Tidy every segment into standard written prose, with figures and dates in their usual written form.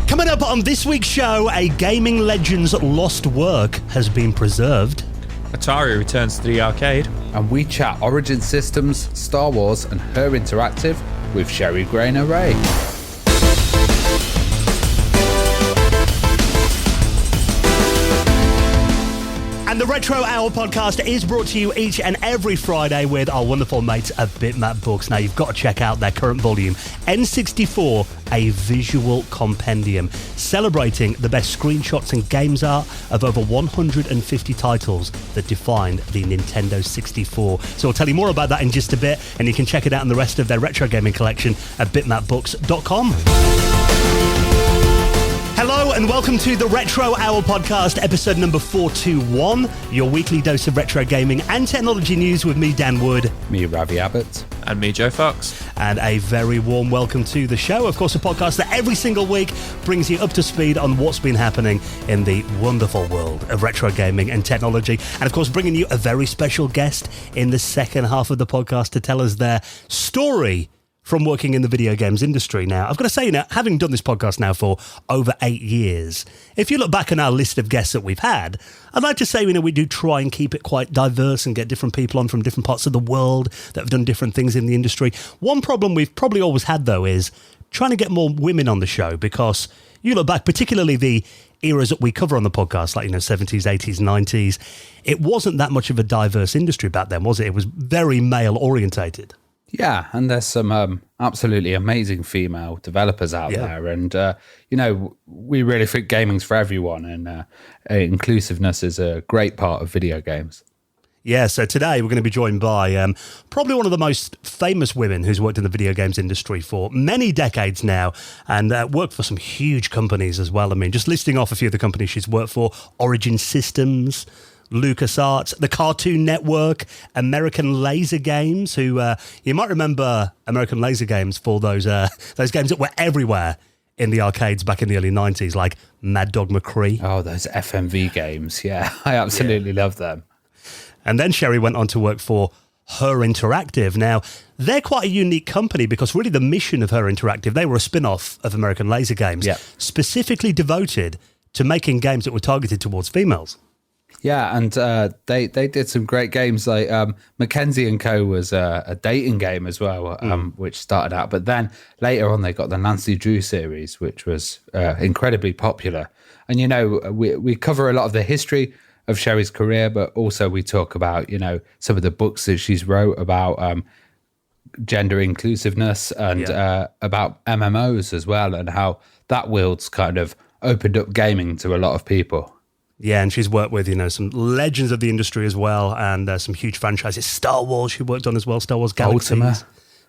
Coming up on this week's show, a gaming legend's lost work has been preserved. Atari returns to the arcade. And we chat Origin Systems, Star Wars and Her Interactive with Sheri Graner Ray. And the Retro Hour podcast is brought to you each and every Friday with our wonderful mates at Bitmap Books. Now, you've got to check out their current volume, N64, a visual compendium, celebrating the best screenshots and games art of over 150 titles that defined the Nintendo 64. So I'll tell you more about that in just a bit, and you can check it out in the rest of their retro gaming collection at bitmapbooks.com. Hello and welcome to the Retro Hour podcast, episode number 421, your weekly dose of retro gaming and technology news with me, Dan Wood. Me, Ravi Abbott. And me, Joe Fox. And a very warm welcome to the show. Of course, a podcast that every single week brings you up to speed on what's been happening in the wonderful world of retro gaming and technology. And of course, bringing you a very special guest in the second half of the podcast to tell us their story from working in the video games industry. Now, I've got to say, having done this podcast now for over 8 years, if you look back on our list of guests that we've had, I'd like to say, we do try and keep it quite diverse and get different people on from different parts of the world that have done different things in the industry. One problem we've probably always had, though, is trying to get more women on the show, because you look back, particularly the eras that we cover on the podcast, like, 70s, 80s, 90s, it wasn't that much of a diverse industry back then, was it? It was very male-orientated. Yeah, and there's some absolutely amazing female developers out there. And, we really think gaming's for everyone, and inclusiveness is a great part of video games. Yeah, so today we're going to be joined by probably one of the most famous women who's worked in the video games industry for many decades now, and worked for some huge companies as well. Just listing off a few of the companies she's worked for: Origin Systems, LucasArts, the Cartoon Network, American Laser Games, who you might remember American Laser Games for those games that were everywhere in the arcades back in the early 90s, like Mad Dog McCree. Oh, those FMV games. Yeah, I absolutely love them. And then Sheri went on to work for Her Interactive. Now, they're quite a unique company because really the mission of Her Interactive, they were a spin-off of American Laser Games, specifically devoted to making games that were targeted towards females. Yeah, and they did some great games, like Mackenzie & Co. was a dating game as well, which started out. But then later on, they got the Nancy Drew series, which was incredibly popular. And, we cover a lot of the history of Sheri's career, but also we talk about, some of the books that she's wrote about gender inclusiveness and about MMOs as well, and how that world's kind of opened up gaming to a lot of people. Yeah, and she's worked with, some legends of the industry as well, and some huge franchises. Star Wars she worked on as well, Star Wars Galaxies. Ultima.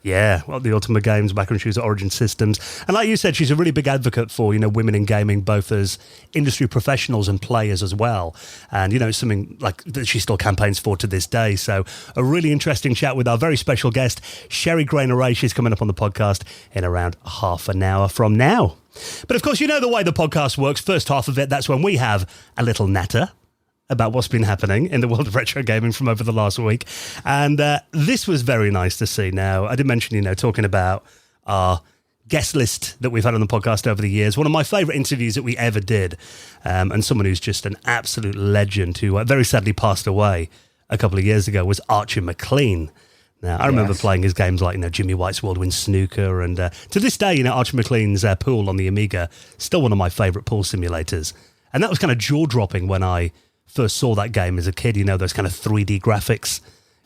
Yeah, well, the Ultima games back when she was at Origin Systems. And like you said, she's a really big advocate for, women in gaming, both as industry professionals and players as well. And, it's something like that she still campaigns for to this day. So a really interesting chat with our very special guest, Sheri Graner Ray. She's coming up on the podcast in around half an hour from now. But of course, the way the podcast works. First half of it, that's when we have a little natter about what's been happening in the world of retro gaming from over the last week. And this was very nice to see. Now, I did mention, talking about our guest list that we've had on the podcast over the years. One of my favourite interviews that we ever did, and someone who's just an absolute legend who very sadly passed away a couple of years ago, was Archer McLean. Now, I remember playing his games like, Jimmy White's Worldwind Snooker, and to this day, Archer McLean's pool on the Amiga, still one of my favourite pool simulators. And that was kind of jaw-dropping when I first saw that game as a kid, those kind of 3D graphics,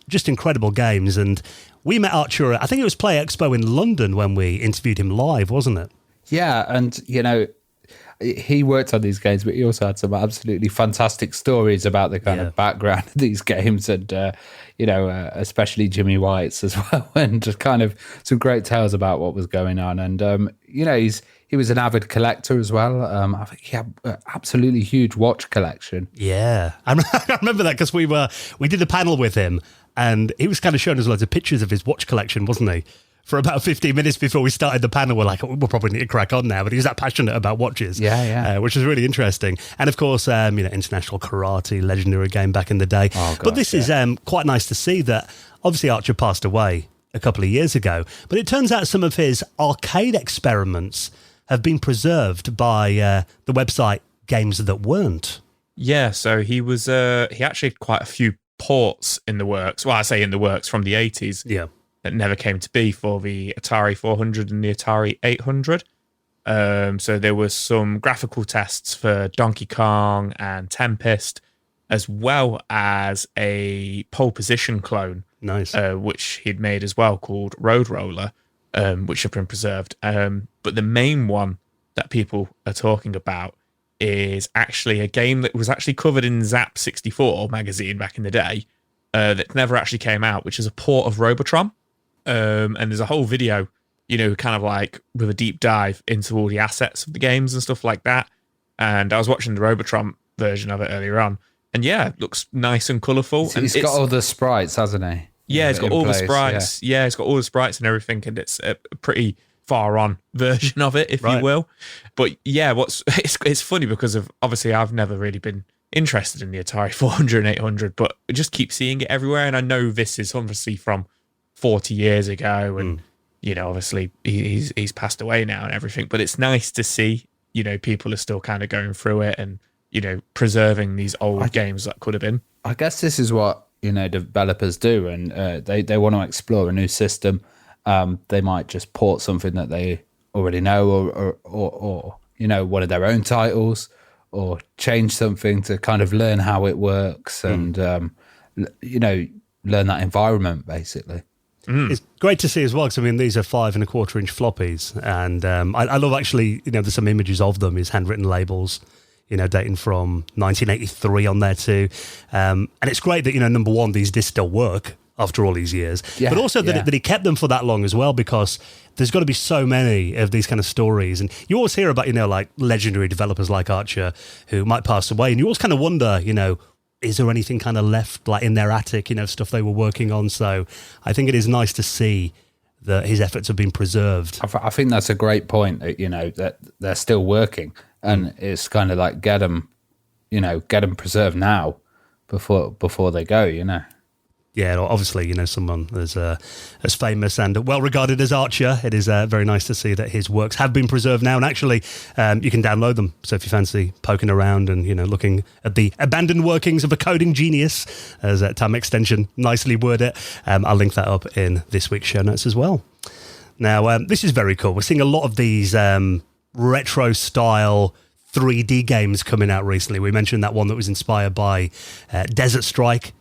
just incredible games. And we met Archer, I think it was Play Expo in London when we interviewed him live, wasn't it? Yeah, and, he worked on these games, but he also had some absolutely fantastic stories about the kind of background of these games, and especially Jimmy White's as well, and just kind of some great tales about what was going on. And he was an avid collector as well. I think he had an absolutely huge watch collection. Yeah, I remember that because we did a panel with him, and he was kind of showing us loads of pictures of his watch collection, wasn't he? For about 15 minutes before we started the panel, we're like, we'll probably need to crack on now. But he was that passionate about watches, which is really interesting. And of course, International Karate, legendary game back in the day. Oh, gosh, but this is quite nice to see that. Obviously, Archer passed away a couple of years ago, but it turns out some of his arcade experiments have been preserved by the website Games That Weren't. Yeah, so he actually had quite a few ports in the works. Well, I say in the works from the 80s. Yeah. That never came to be for the Atari 400 and the Atari 800. So there was some graphical tests for Donkey Kong and Tempest, as well as a pole position clone. Nice. Which he'd made as well, called Road Roller, which have been preserved. But the main one that people are talking about is actually a game that was actually covered in Zap 64 magazine back in the day, that never actually came out, which is a port of Robotron. And there's a whole video, kind of like with a deep dive into all the assets of the games and stuff like that. And I was watching the Robotron version of it earlier on. And yeah, it looks nice and colourful. And it's got all the sprites, hasn't he? Yeah, it's got all the sprites. Yeah, it's got all the sprites and everything. And it's a pretty far on version of it, if you will. But yeah, it's funny because of, obviously I've never really been interested in the Atari 400 and 800, but I just keep seeing it everywhere. And I know this is obviously from 40 years ago, and obviously he's passed away now and everything, but it's nice to see people are still kind of going through it and preserving these old games that could have been. I guess this is what developers do, and they want to explore a new system. They might just port something that they already know, or one of their own titles, or change something to kind of learn how it works and learn that environment basically. It's great to see as well, because these are 5 1/4 inch floppies, and I love actually, there's some images of them, is handwritten labels, dating from 1983 on there too, and it's great that number one, these discs still work after all these years, but also that he kept them for that long as well, because there's got to be so many of these kind of stories, and you always hear about like legendary developers like Archer who might pass away, and you always kind of wonder, is there anything kind of left like in their attic, stuff they were working on? So I think it is nice to see that his efforts have been preserved. I think that's a great point, that they're still working, and it's kind of like get them preserved now before they go, Yeah, obviously, someone as famous and well-regarded as Archer, it is very nice to see that his works have been preserved now, and actually you can download them. So if you fancy poking around and, looking at the abandoned workings of a coding genius, as Tam Extension nicely worded it, I'll link that up in this week's show notes as well. Now, this is very cool. We're seeing a lot of these retro-style 3D games coming out recently. We mentioned that one that was inspired by Desert Strike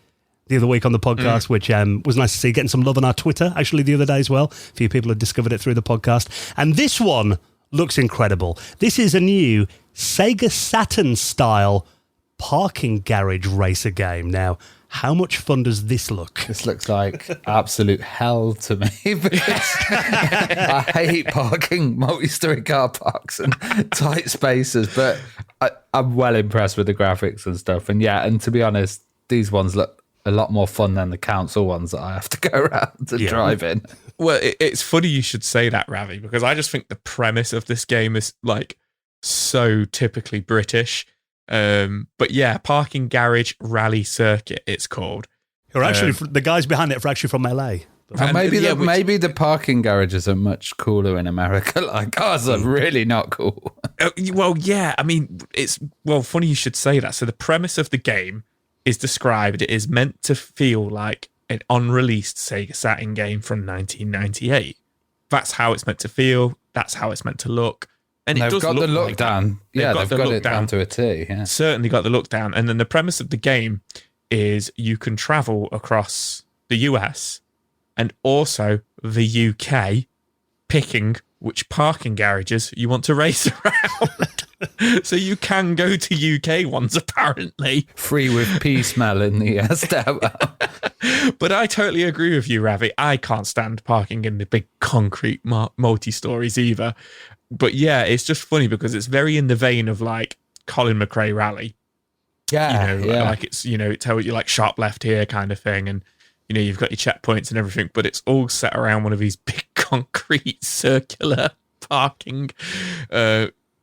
the other week on the podcast, which was nice to see, getting some love on our Twitter actually the other day as well. A few people had discovered it through the podcast, and this one looks incredible. This is a new Sega Saturn style parking garage racer game. Now, how much fun does this look? This looks like absolute hell to me, because I hate parking multi-story car parks and tight spaces, but I'm well impressed with the graphics and stuff. And to be honest, these ones look a lot more fun than the council ones that I have to go around to drive in. Well, it's funny you should say that, Ravi, because I just think the premise of this game is like so typically British. But yeah, Parking Garage Rally Circuit, it's called. Or actually, the guys behind it are actually from LA. And maybe the parking garages are much cooler in America. Like ours are really not cool. Well, yeah, it's funny you should say that. So the premise of the game is described, it is meant to feel like an unreleased Sega Saturn game from 1998. That's how it's meant to feel. That's how it's meant to look. And they've got the look down. Yeah, they've got it down to a T. Yeah. Certainly got the look down. And then the premise of the game is you can travel across the US and also the UK, picking which parking garages you want to race around. So you can go to UK ones, apparently. Free with pea smell in the stairwell. But I totally agree with you, Ravi. I can't stand parking in the big concrete multi-stories either. But yeah, it's just funny because it's very in the vein of like Colin McRae Rally. Yeah, like it's, it tells you like sharp left here kind of thing. And, you've got your checkpoints and everything, but it's all set around one of these big concrete circular parking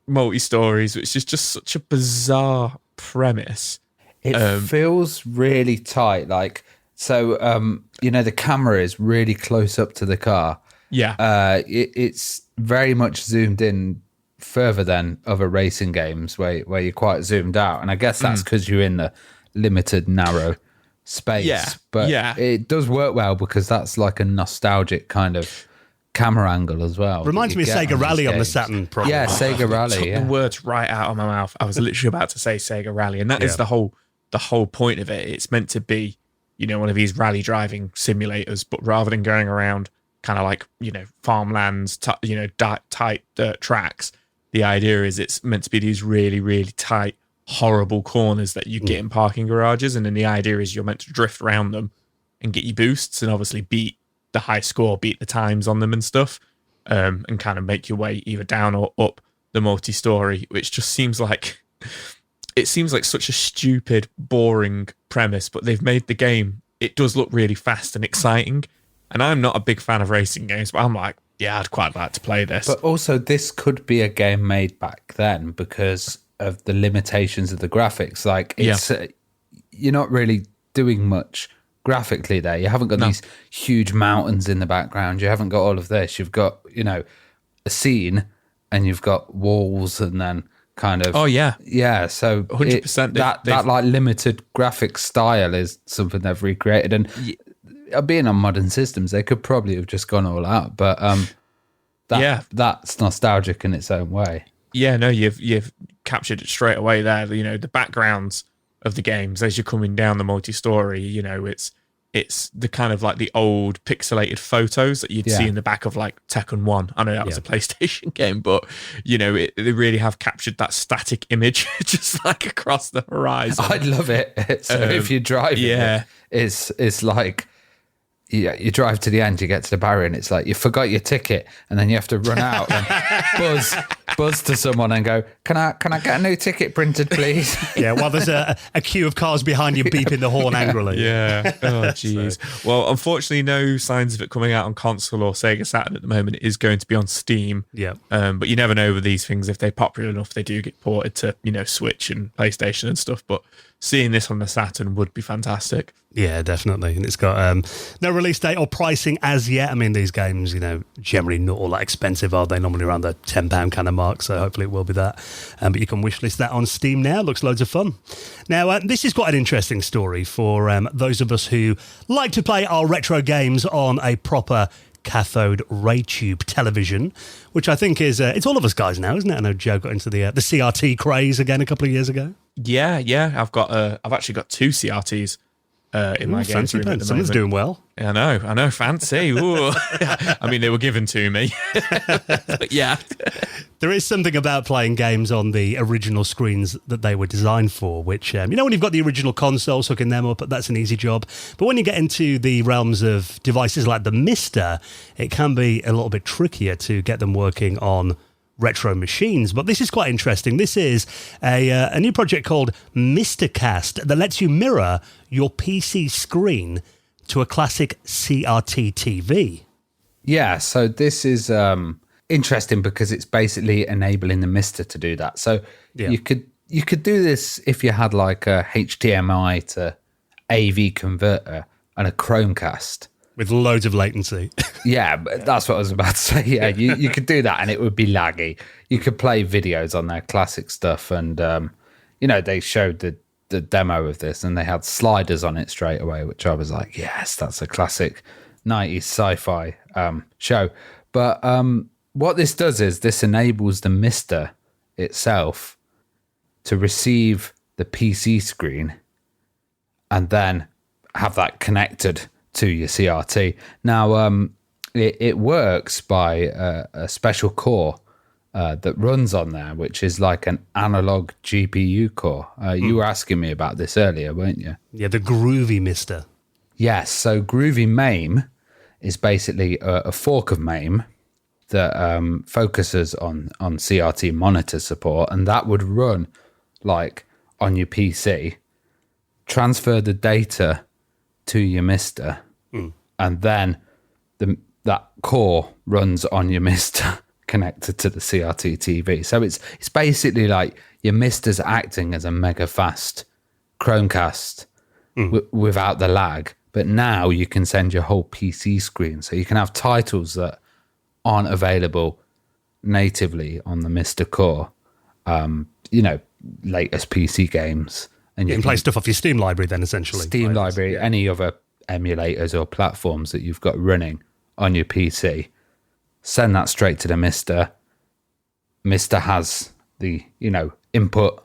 multi-stories, which is just such a bizarre premise. It feels really tight. Like, so, the camera is really close up to the car. Yeah. It's very much zoomed in further than other racing games where you're quite zoomed out. And I guess that's because you're in the limited, narrow space. Yeah, but yeah. it does work well because that's like a nostalgic kind of camera angle as well. Reminds me of Sega Rally on the Saturn, probably. Yeah, Sega Rally. Took the words right out of my mouth. I was literally about to say Sega Rally, and that is the whole point of it. It's meant to be, one of these rally driving simulators, but rather than going around kind of like, farmlands, tight dirt tracks, the idea is it's meant to be these really, really tight, horrible corners that you get in parking garages, and then the idea is you're meant to drift around them and get your boosts and obviously beat the high score, beat the times on them and stuff, and kind of make your way either down or up the multi-story, which just seems like such a stupid, boring premise, but they've made the game, it does look really fast and exciting, and I'm not a big fan of racing games, but I'm like, yeah, I'd quite like to play this. But also, this could be a game made back then because of the limitations of the graphics. Like, it's you're not really doing much graphically there. You haven't got these huge mountains in the background. You haven't got all of this. You've got, a scene, and you've got walls, and then kind of... Oh, yeah. Yeah, so 100%. That like limited graphic style is something they've recreated. And being on modern systems, they could probably have just gone all out, but that's nostalgic in its own way. Yeah, no, you've captured it straight away there. The backgrounds of the games as you're coming down the multi-story, it's the kind of like the old pixelated photos that you'd see in the back of like Tekken 1. I know that was a PlayStation game, but they really have captured that static image just like across the horizon. I'd love it. So if you're driving, it's like you drive to the end, you get to the barrier, and it's like you forgot your ticket, and then you have to run out and buzz to someone and go, "Can I get a new ticket printed, please?" Yeah, while there's a queue of cars behind you beeping the horn angrily. Yeah. Oh, jeez. Well, unfortunately, no signs of it coming out on console or Sega Saturn at the moment. It is going to be on Steam. Yeah. But you never know with these things. If they're popular enough, they do get ported to, Switch and PlayStation and stuff. But seeing this on the Saturn would be fantastic. Yeah, definitely. And it's got no release date or pricing as yet. I mean, these games, generally not all that expensive, are they? Normally around the £10 kind of mark, so hopefully it will be that. But you can wishlist that on Steam now. Looks loads of fun. Now, this is quite an interesting story for those of us who like to play our retro games on a proper cathode ray tube television, which I think is it's all of us guys now, isn't it? I know Joe got into the CRT craze again a couple of years ago. Yeah. I've actually got two CRTs in my games room at the Someone's moment. doing well. I know, fancy. Ooh. I mean, they were given to me. But yeah. There is something about playing games on the original screens that they were designed for, which, when you've got the original consoles, hooking them up, that's an easy job. But when you get into the realms of devices like the Mister, it can be a little bit trickier to get them working on retro machines. But this is quite interesting. This is a new project called Mistercast that lets you mirror your PC screen to a classic CRT TV. Yeah, so this is interesting because it's basically enabling the Mister to do that. So you could do this if you had like a HDMI to AV converter and a Chromecast. With loads of latency. Yeah, but that's what I was about to say. Yeah, you could do that and it would be laggy. You could play videos on their classic stuff, and they showed the demo of this and they had sliders on it straight away, which I was like, yes, that's a classic 90s sci-fi show. But what this does is this enables the Mister itself to receive the PC screen and then have that connected to your CRT. Now, it works by a special core that runs on there, which is like an analog GPU core. You were asking me about this earlier, weren't you? Yeah, the Groovy Mister. Yes, so Groovy MAME is basically a fork of MAME that focuses on CRT monitor support, and that would run like on your PC, transfer the data to your Mister, and then that core runs on your Mister connected to the CRT TV. So it's basically like your Mister's acting as a mega fast Chromecast without the lag. But now you can send your whole PC screen, so you can have titles that aren't available natively on the Mr. Core, latest PC games. And you can play stuff off your Steam library then, essentially. Steam library, any other emulators or platforms that you've got running on your PC. Send that straight to the Mister. Mister has the, input,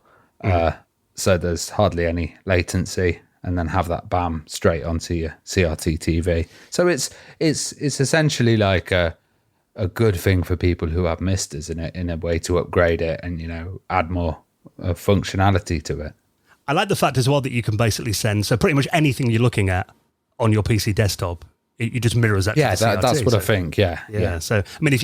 so there's hardly any latency, and then have that bam straight onto your CRT TV. So it's essentially like a good thing for people who have Misters in a way to upgrade it and, add more functionality to it. I like the fact as well that you can basically send, so pretty much anything you're looking at on your PC desktop, it just mirrors that. Yeah, to the CRT, that's what I think. Yeah. So, I mean, if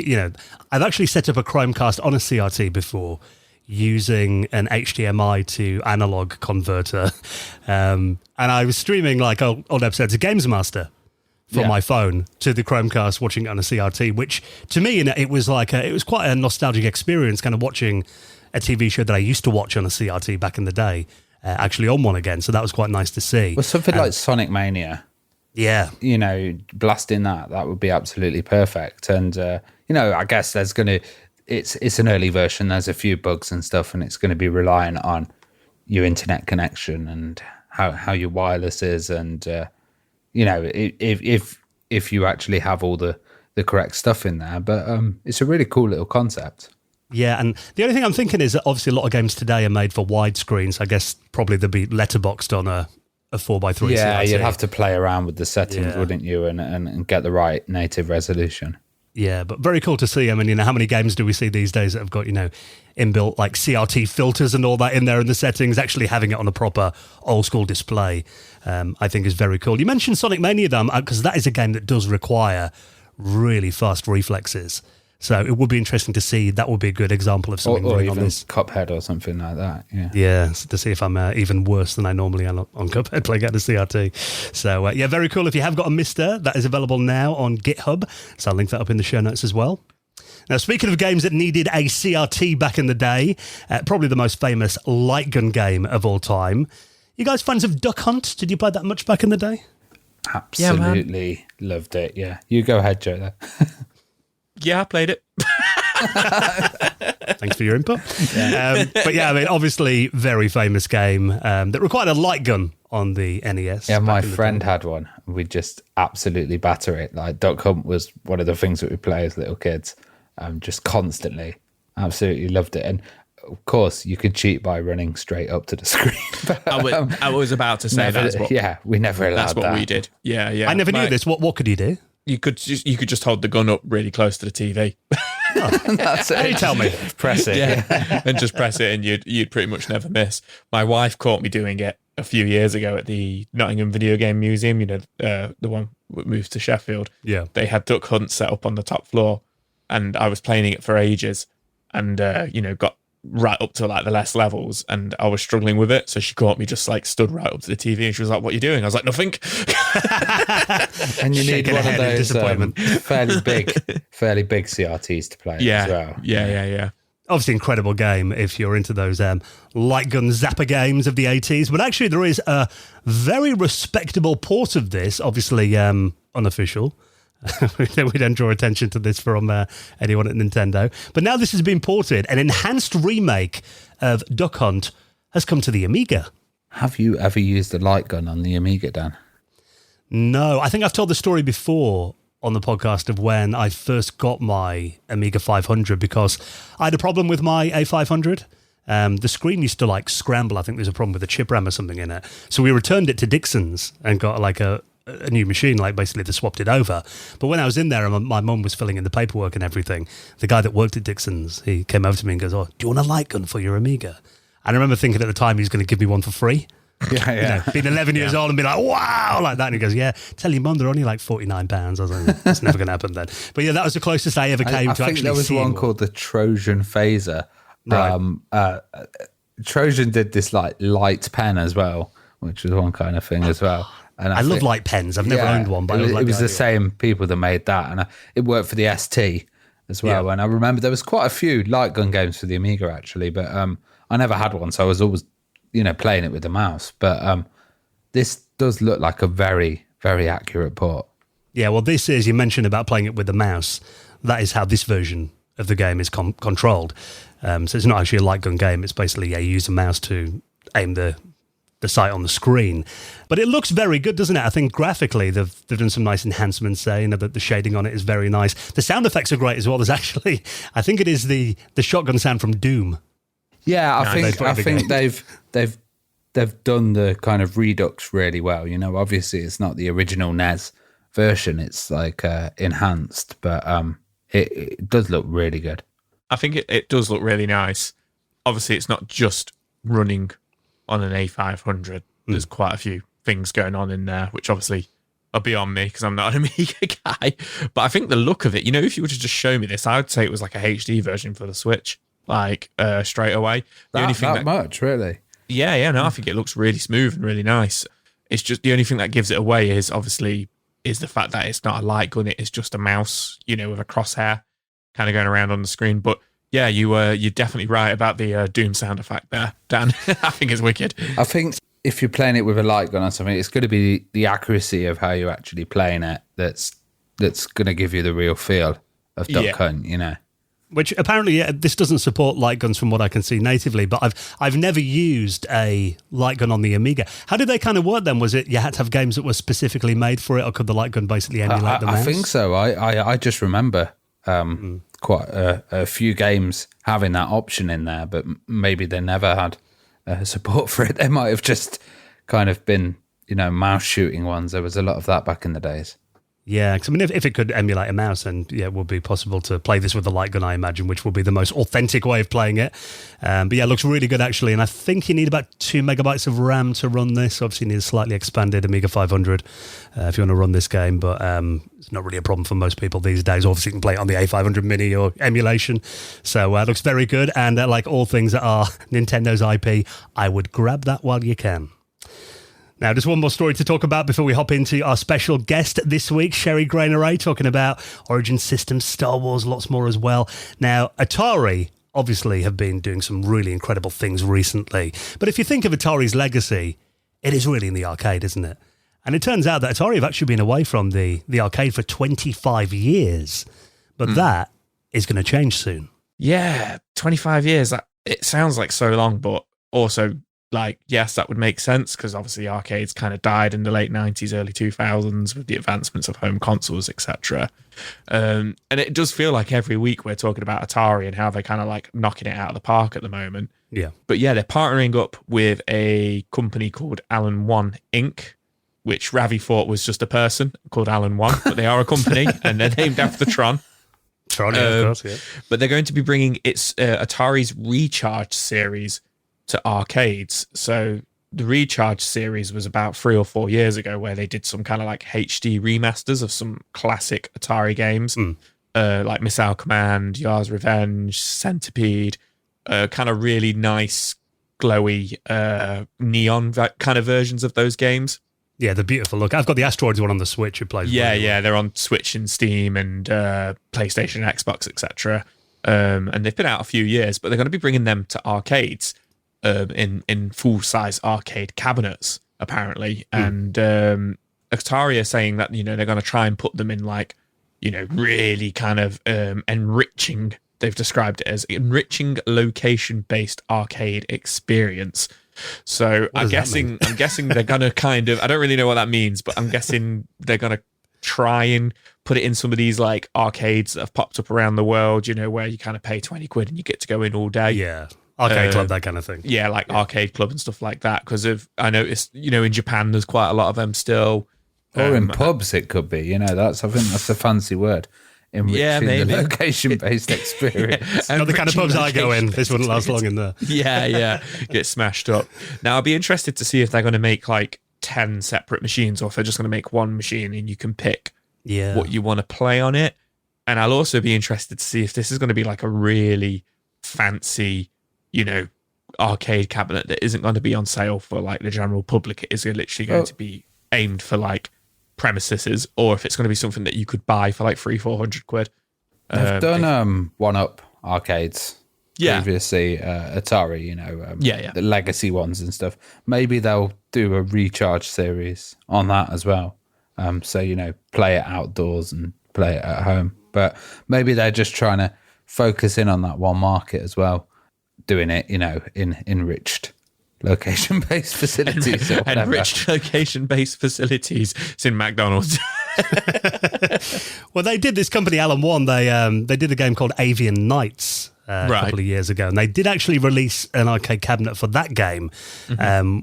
I've actually set up a Chromecast on a CRT before using an HDMI to analog converter, and I was streaming like old episodes of Games Master from my phone to the Chromecast, watching it on a CRT, which to me, it was like it was quite a nostalgic experience, kind of watching a TV show that I used to watch on a CRT back in the day. Actually on one again, so that was quite nice to see. Well, something like Sonic Mania, blasting that would be absolutely perfect. And I guess it's an early version. There's a few bugs and stuff, and it's going to be relying on your internet connection and how your wireless is, and if you actually have all the correct stuff in there. But it's a really cool little concept. Yeah, and the only thing I'm thinking is that obviously a lot of games today are made for widescreen, so I guess probably they'd be letterboxed on a 4x3 Yeah, CRT. You'd have to play around with the settings, wouldn't you, and get the right native resolution. Yeah, but very cool to see. I mean, how many games do we see these days that have got, inbuilt like CRT filters and all that in there in the settings, actually having it on a proper old school display, I think is very cool. You mentioned Sonic Mania, though, because that is a game that does require really fast reflexes. So it would be interesting to see. That would be a good example of something or even on this Cuphead or something like that. Yeah, to see if I'm even worse than I normally am on Cuphead playing at the CRT. So very cool. If you have got a Mister, that is available now on GitHub. So I'll link that up in the show notes as well. Now, speaking of games that needed a CRT back in the day, probably the most famous light gun game of all time. You guys fans of Duck Hunt? Did you play that much back in the day? Absolutely loved it. Yeah, you go ahead, Joe. There. Yeah, I played it. Thanks for your input. But I mean, obviously, very famous game that required a light gun on the NES. Yeah, my friend had one. We just absolutely batter it. Like Duck Hunt was one of the things that we play as little kids, just constantly. Absolutely loved it. And of course, you could cheat by running straight up to the screen. But, I was about to say that's what. Yeah, we never allowed that. That's what we did. Yeah. I never knew this. What could you do? You could just hold the gun up really close to the TV. That's it. Hey, tell me. Press it. Yeah. And just press it, and you'd pretty much never miss. My wife caught me doing it a few years ago at the Nottingham Video Game Museum. The one that moved to Sheffield. Yeah, they had Duck Hunt set up on the top floor, and I was playing it for ages, and got right up to like the last levels, and I was struggling with it. So she caught me just like stood right up to the TV, and she was like, "What are you doing?" I was like, "Nothing." And you need Shaking one her of head in those disappointment. fairly big CRTs to play Yeah, as well. Yeah. Obviously, incredible game if you're into those light gun zapper games of the 80s. But actually, there is a very respectable port of this, obviously unofficial. We don't draw attention to this from anyone at Nintendo. But now this has been ported. An enhanced remake of Duck Hunt has come to the Amiga. Have you ever used a light gun on the Amiga, Dan? No, I think I've told the story before on the podcast of when I first got my Amiga 500 because I had a problem with my A500. The screen used to like scramble. I think there's a problem with the chip RAM or something in it. So we returned it to Dixon's and got like a new machine, like basically they swapped it over. But when I was in there and my mum was filling in the paperwork and everything, the guy that worked at Dixon's, he came over to me and goes, "Oh, do you want a light gun for your Amiga?" And I remember thinking at the time he was going to give me one for free. Yeah. Being 11 years old and be like, wow, like that. And he goes, "Yeah, tell your mum they're only like £49. I was like, "It's never going to happen then." But yeah, that was the closest I ever came to actually think there was one called the Trojan Phaser. Right. Trojan did this like light pen as well, which was one kind of thing as well. And I love light pens. I've never owned one, but it was the same people that made that, and it worked for the ST as well. Yeah. And I remember there was quite a few light gun games for the Amiga actually, but I never had one, so I was always playing it with the mouse. But this does look like a very, very accurate port. Yeah, well, this is, you mentioned about playing it with the mouse. That is how this version of the game is controlled. So it's not actually a light gun game. It's basically, you use a mouse to aim the sight on the screen. But it looks very good, doesn't it? I think graphically they've done some nice enhancements there. That the shading on it is very nice. The sound effects are great as well. There's actually, I think it is the shotgun sound from Doom. Yeah, I think they've done the kind of Redux really well. Obviously it's not the original NES version. It's like enhanced, but it does look really good. I think it does look really nice. Obviously, it's not just running on an A500. There's quite a few things going on in there, which obviously are beyond me because I'm not an Amiga guy. But I think the look of it, if you were to just show me this, I would say it was like a HD version for the Switch, straight away. That much, really? Yeah, no, I think it looks really smooth and really nice. It's just the only thing that gives it away is the fact that it's not a light gun. It is just a mouse, with a crosshair kind of going around on the screen. But yeah, you're definitely right about the Doom sound effect there, Dan. I think it's wicked. I think if you're playing it with a light gun or something, it's going to be the accuracy of how you're actually playing it that's going to give you the real feel of Duck Hunt, Which apparently, this doesn't support light guns from what I can see natively, but I've never used a light gun on the Amiga. How did they kind of work then? Was it you had to have games that were specifically made for it, or could the light gun basically emulate the mouse? I think so. I just remember quite a few games having that option in there, but maybe they never had support for it. They might have just kind of been, mouse shooting ones. There was a lot of that back in the days. Yeah, because if it could emulate a mouse, then it would be possible to play this with the light gun, I imagine, which will be the most authentic way of playing it. But yeah, it looks really good actually, and I think you need about 2 megabytes of RAM to run this. Obviously, you need a slightly expanded Amiga 500 if you want to run this game, but it's not really a problem for most people these days. Obviously, you can play it on the A500 Mini or emulation, so it looks very good. And like all things that are Nintendo's IP, I would grab that while you can. Now, just one more story to talk about before we hop into our special guest this week, Sheri Graner Ray, talking about Origin Systems, Star Wars, lots more as well. Now, Atari obviously have been doing some really incredible things recently. But if you think of Atari's legacy, it is really in the arcade, isn't it? And it turns out that Atari have actually been away from the arcade for 25 years. But that is going to change soon. Yeah, 25 years. It sounds like so long, but also... yes, that would make sense because obviously arcades kind of died in the late 90s, early 2000s with the advancements of home consoles, etc. And it does feel like every week we're talking about Atari and how they're kind of knocking it out of the park at the moment. Yeah. But yeah, they're partnering up with a company called Alan One Inc., which Ravi thought was just a person called Alan One, but they are a company and they're named after Tron. Tron, of course, yeah. But they're going to be bringing Atari's Recharge series to arcades. So the Recharge series was about 3 or 4 years ago where they did some kind of HD remasters of some classic Atari games, like Missile Command, Yar's Revenge, Centipede, kind of really nice, glowy, neon kind of versions of those games. Yeah, the beautiful look. I've got the Asteroids one on the Switch. It plays. Yeah, they're on Switch and Steam and PlayStation, Xbox, etc. And they've been out a few years, but they're going to be bringing them to arcades. In full-size arcade cabinets, apparently. And Atari are saying that, they're going to try and put them in, really kind of enriching, they've described it as enriching location-based arcade experience. So I'm guessing they're going to kind of, I don't really know what that means, but I'm guessing they're going to try and put it in some of these arcades that have popped up around the world, where you kind of pay 20 quid and you get to go in all day. Yeah. Arcade club, that kind of thing. Yeah, arcade club and stuff like that. Because I noticed, in Japan, there's quite a lot of them still. Or in pubs, it could be. I think that's a fancy word. Enriching the location-based experience. Not the kind of pubs I go in. This wouldn't last long in there. Yeah. Get smashed up. Now, I'll be interested to see if they're going to make 10 separate machines or if they're just going to make one machine and you can pick what you want to play on it. And I'll also be interested to see if this is going to be a really fancy, arcade cabinet that isn't going to be on sale for the general public. It is literally going to be aimed for premises, or if it's going to be something that you could buy for 300-400 quid. They've done one-up arcades previously, Atari, the legacy ones and stuff. Maybe they'll do a Recharge series on that as well. So play it outdoors and play it at home. But maybe they're just trying to focus in on that one market as well, doing it, in enriched location-based facilities. Enriched location-based facilities. It's in McDonald's. Well, they did, this company, Alan One, they did a game called Avian Nights a couple of years ago, and they did actually release an arcade cabinet for that game,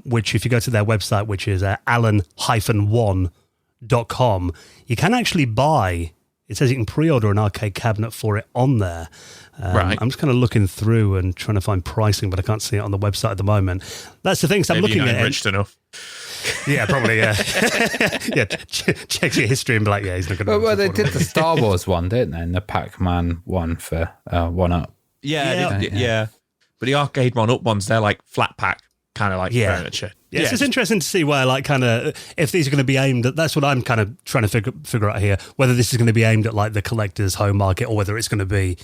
which if you go to their website, which is alan-1.com, you can actually buy, it says you can pre-order an arcade cabinet for it on there. I'm just kind of looking through and trying to find pricing, but I can't see it on the website at the moment. That's the thing. So I'm looking at enriched enough. Yeah, probably. Yeah, checks your history and be like, yeah, he's not going to. Well, they did the Star Wars one, didn't they? And the Pac-Man one for 1UP. Yeah. But the arcade 1UP ones, they're like flat pack, kind of like furniture. Yeah, it's just interesting to see where, like, kind of, if these are going to be aimed at, that's what I'm kind of trying to figure out here, whether this is going to be aimed at, like, the collector's home market, or whether it's going to be,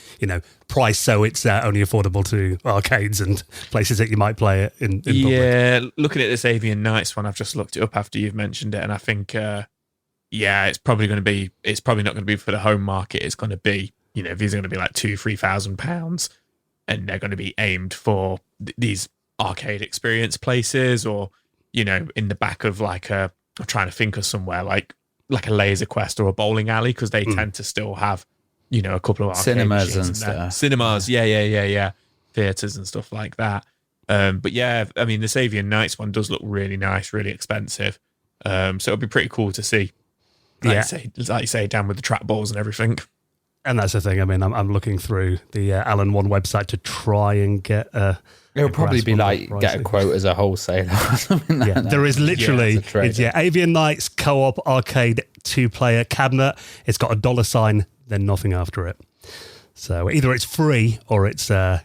priced so it's only affordable to arcades and places that you might play it in public. Yeah, looking at this Avian Nights one, I've just looked it up after you've mentioned it, and I think, it's probably not going to be for the home market. It's going to be, these are going to be like £2,000-3,000, and they're going to be aimed for these arcade experience places, or in the back of like I'm trying to think of somewhere like a Laser Quest or a bowling alley, because they tend to still have a couple of arcade cinemas and stuff. Cinemas, yeah, theaters and stuff like that. But yeah, I mean, the Avian Nights one does look really nice, really expensive. So it'll be pretty cool to see. Like you say, down with the trackballs and everything. And that's the thing. I mean, I'm looking through the Alan One website to try and get it'll probably be like get a quote as a wholesaler or something like that. There is literally Avian Nights co-op arcade 2-player cabinet. It's got a $sign, then nothing after it. So either it's free or it's way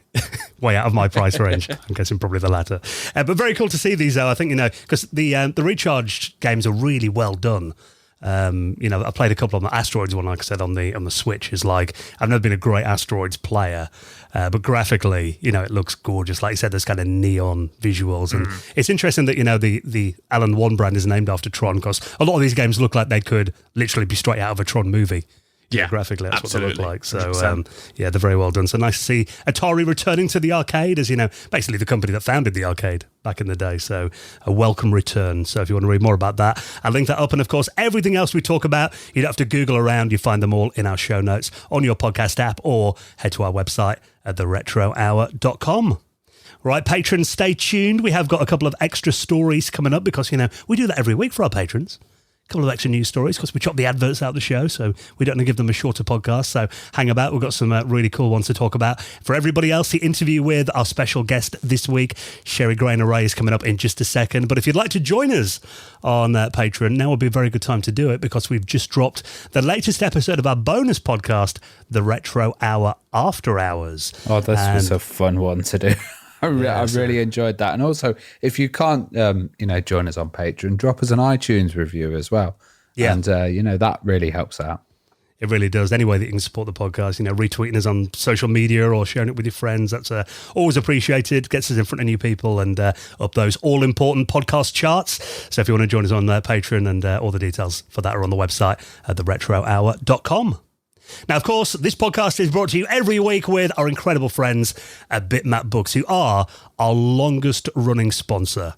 out of my price range. I'm guessing probably the latter. But very cool to see these, though. I think, because the recharged games are really well done. I played a couple of the Asteroids one, like I said, on the Switch. Is like, I've never been a great Asteroids player, but graphically, it looks gorgeous. Like you said, there's kind of neon visuals, and it's interesting that the Alan One brand is named after Tron, because a lot of these games look like they could literally be straight out of a Tron movie. Yeah, graphically, that's absolutely what they look like. So, they're very well done. So nice to see Atari returning to the arcade, as basically the company that founded the arcade back in the day. So a welcome return. So if you want to read more about that, I'll link that up. And of course, everything else we talk about, you don't have to Google around. You find them all in our show notes on your podcast app, or head to our website at theretrohour.com. Right, patrons, stay tuned. We have got a couple of extra stories coming up, because, we do that every week for our patrons. Couple of extra news stories, because we chop the adverts out of the show, so we don't want to give them a shorter podcast. So hang about. We've got some really cool ones to talk about. For everybody else, the interview with our special guest this week, Sheri Graner Ray, is coming up in just a second. But if you'd like to join us on Patreon, now would be a very good time to do it, because we've just dropped the latest episode of our bonus podcast, The Retro Hour After Hours. Oh, this was a fun one to do. I really enjoyed that. And also, if you can't, join us on Patreon, drop us an iTunes review as well. Yeah. And, that really helps out. It really does. Any way that you can support the podcast, retweeting us on social media or sharing it with your friends, that's always appreciated. Gets us in front of new people and up those all-important podcast charts. So if you want to join us on Patreon, and all the details for that are on the website at theretrohour.com. Now, of course, this podcast is brought to you every week with our incredible friends at Bitmap Books, who are our longest-running sponsor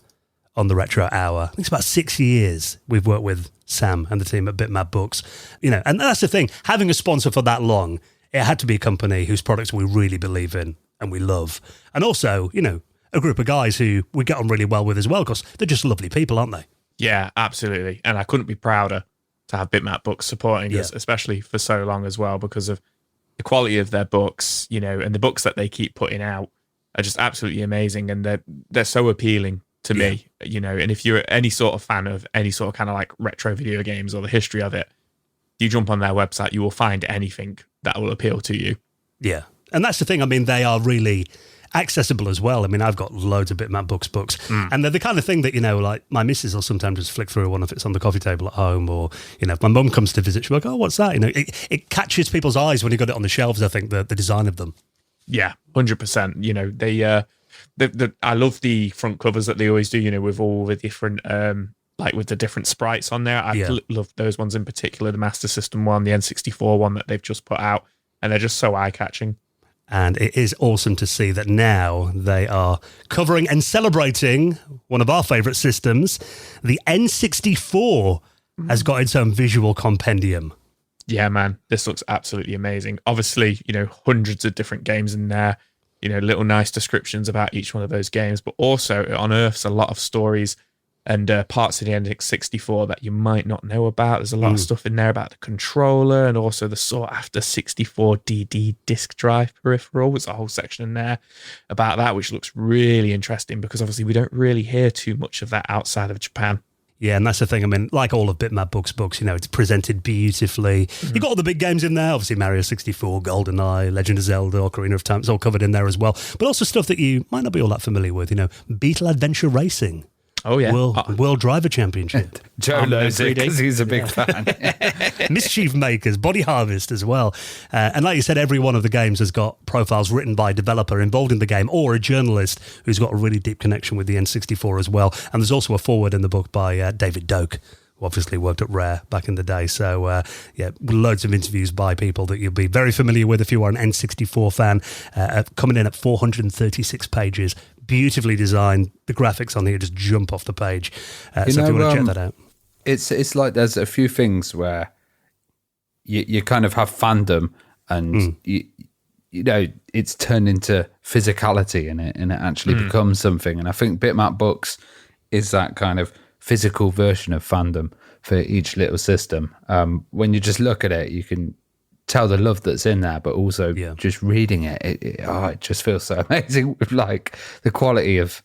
on the Retro Hour. I think it's about 6 years we've worked with Sam and the team at Bitmap Books. And that's the thing. Having a sponsor for that long, it had to be a company whose products we really believe in and we love. And also, a group of guys who we get on really well with as well, because they're just lovely people, aren't they? Yeah, absolutely. And I couldn't be prouder to have Bitmap Books supporting us, especially for so long as well, because of the quality of their books, and the books that they keep putting out are just absolutely amazing, and they're so appealing to me, and if you're any sort of fan of any sort of kind of like retro video games or the history of it, you jump on their website, you will find anything that will appeal to you. Yeah. And that's the thing. I mean, they are really accessible as well. I mean, I've got loads of Bitmap books, and they're the kind of thing that, like my missus will sometimes just flick through one if it's on the coffee table at home, or, if my mum comes to visit, she'll be like, oh, what's that? It catches people's eyes when you got it on the shelves, I think, the design of them. Yeah, 100%. I love the front covers that they always do, with all the different, with the different sprites on there. I love those ones in particular, the Master System one, the N64 one that they've just put out, and they're just so eye-catching. And it is awesome to see that now they are covering and celebrating one of our favourite systems. The N64 has got its own visual compendium. Yeah, man, this looks absolutely amazing. Obviously, hundreds of different games in there, little nice descriptions about each one of those games, but also it unearths a lot of stories and parts of the N64 that you might not know about. There's a lot of stuff in there about the controller and also the sought-after 64DD disk drive peripheral. There's a whole section in there about that, which looks really interesting because obviously we don't really hear too much of that outside of Japan. Yeah, and that's the thing. I mean, like all of Bitmap books, it's presented beautifully. You've got all the big games in there. Obviously, Mario 64, GoldenEye, Legend of Zelda, Ocarina of Time. It's all covered in there as well. But also stuff that you might not be all that familiar with. Beetle Adventure Racing. Oh, yeah. World Driver Championship. Joe knows it because he's a big fan. Mischief Makers, Body Harvest as well. And like you said, every one of the games has got profiles written by a developer involved in the game or a journalist who's got a really deep connection with the N64 as well. And there's also a foreword in the book by David Doak, who obviously worked at Rare back in the day. So, loads of interviews by people that you'll be very familiar with if you are an N64 fan, coming in at 436 pages. Beautifully designed. The graphics on here just jump off the page. So if you want to check that out. It's like there's a few things where you kind of have fandom and it's turned into physicality in it and it actually becomes something. And I think Bitmap Books is that kind of physical version of fandom for each little system. When you just look at it, you can tell the love that's in there, but also just reading it just feels so amazing with like the quality of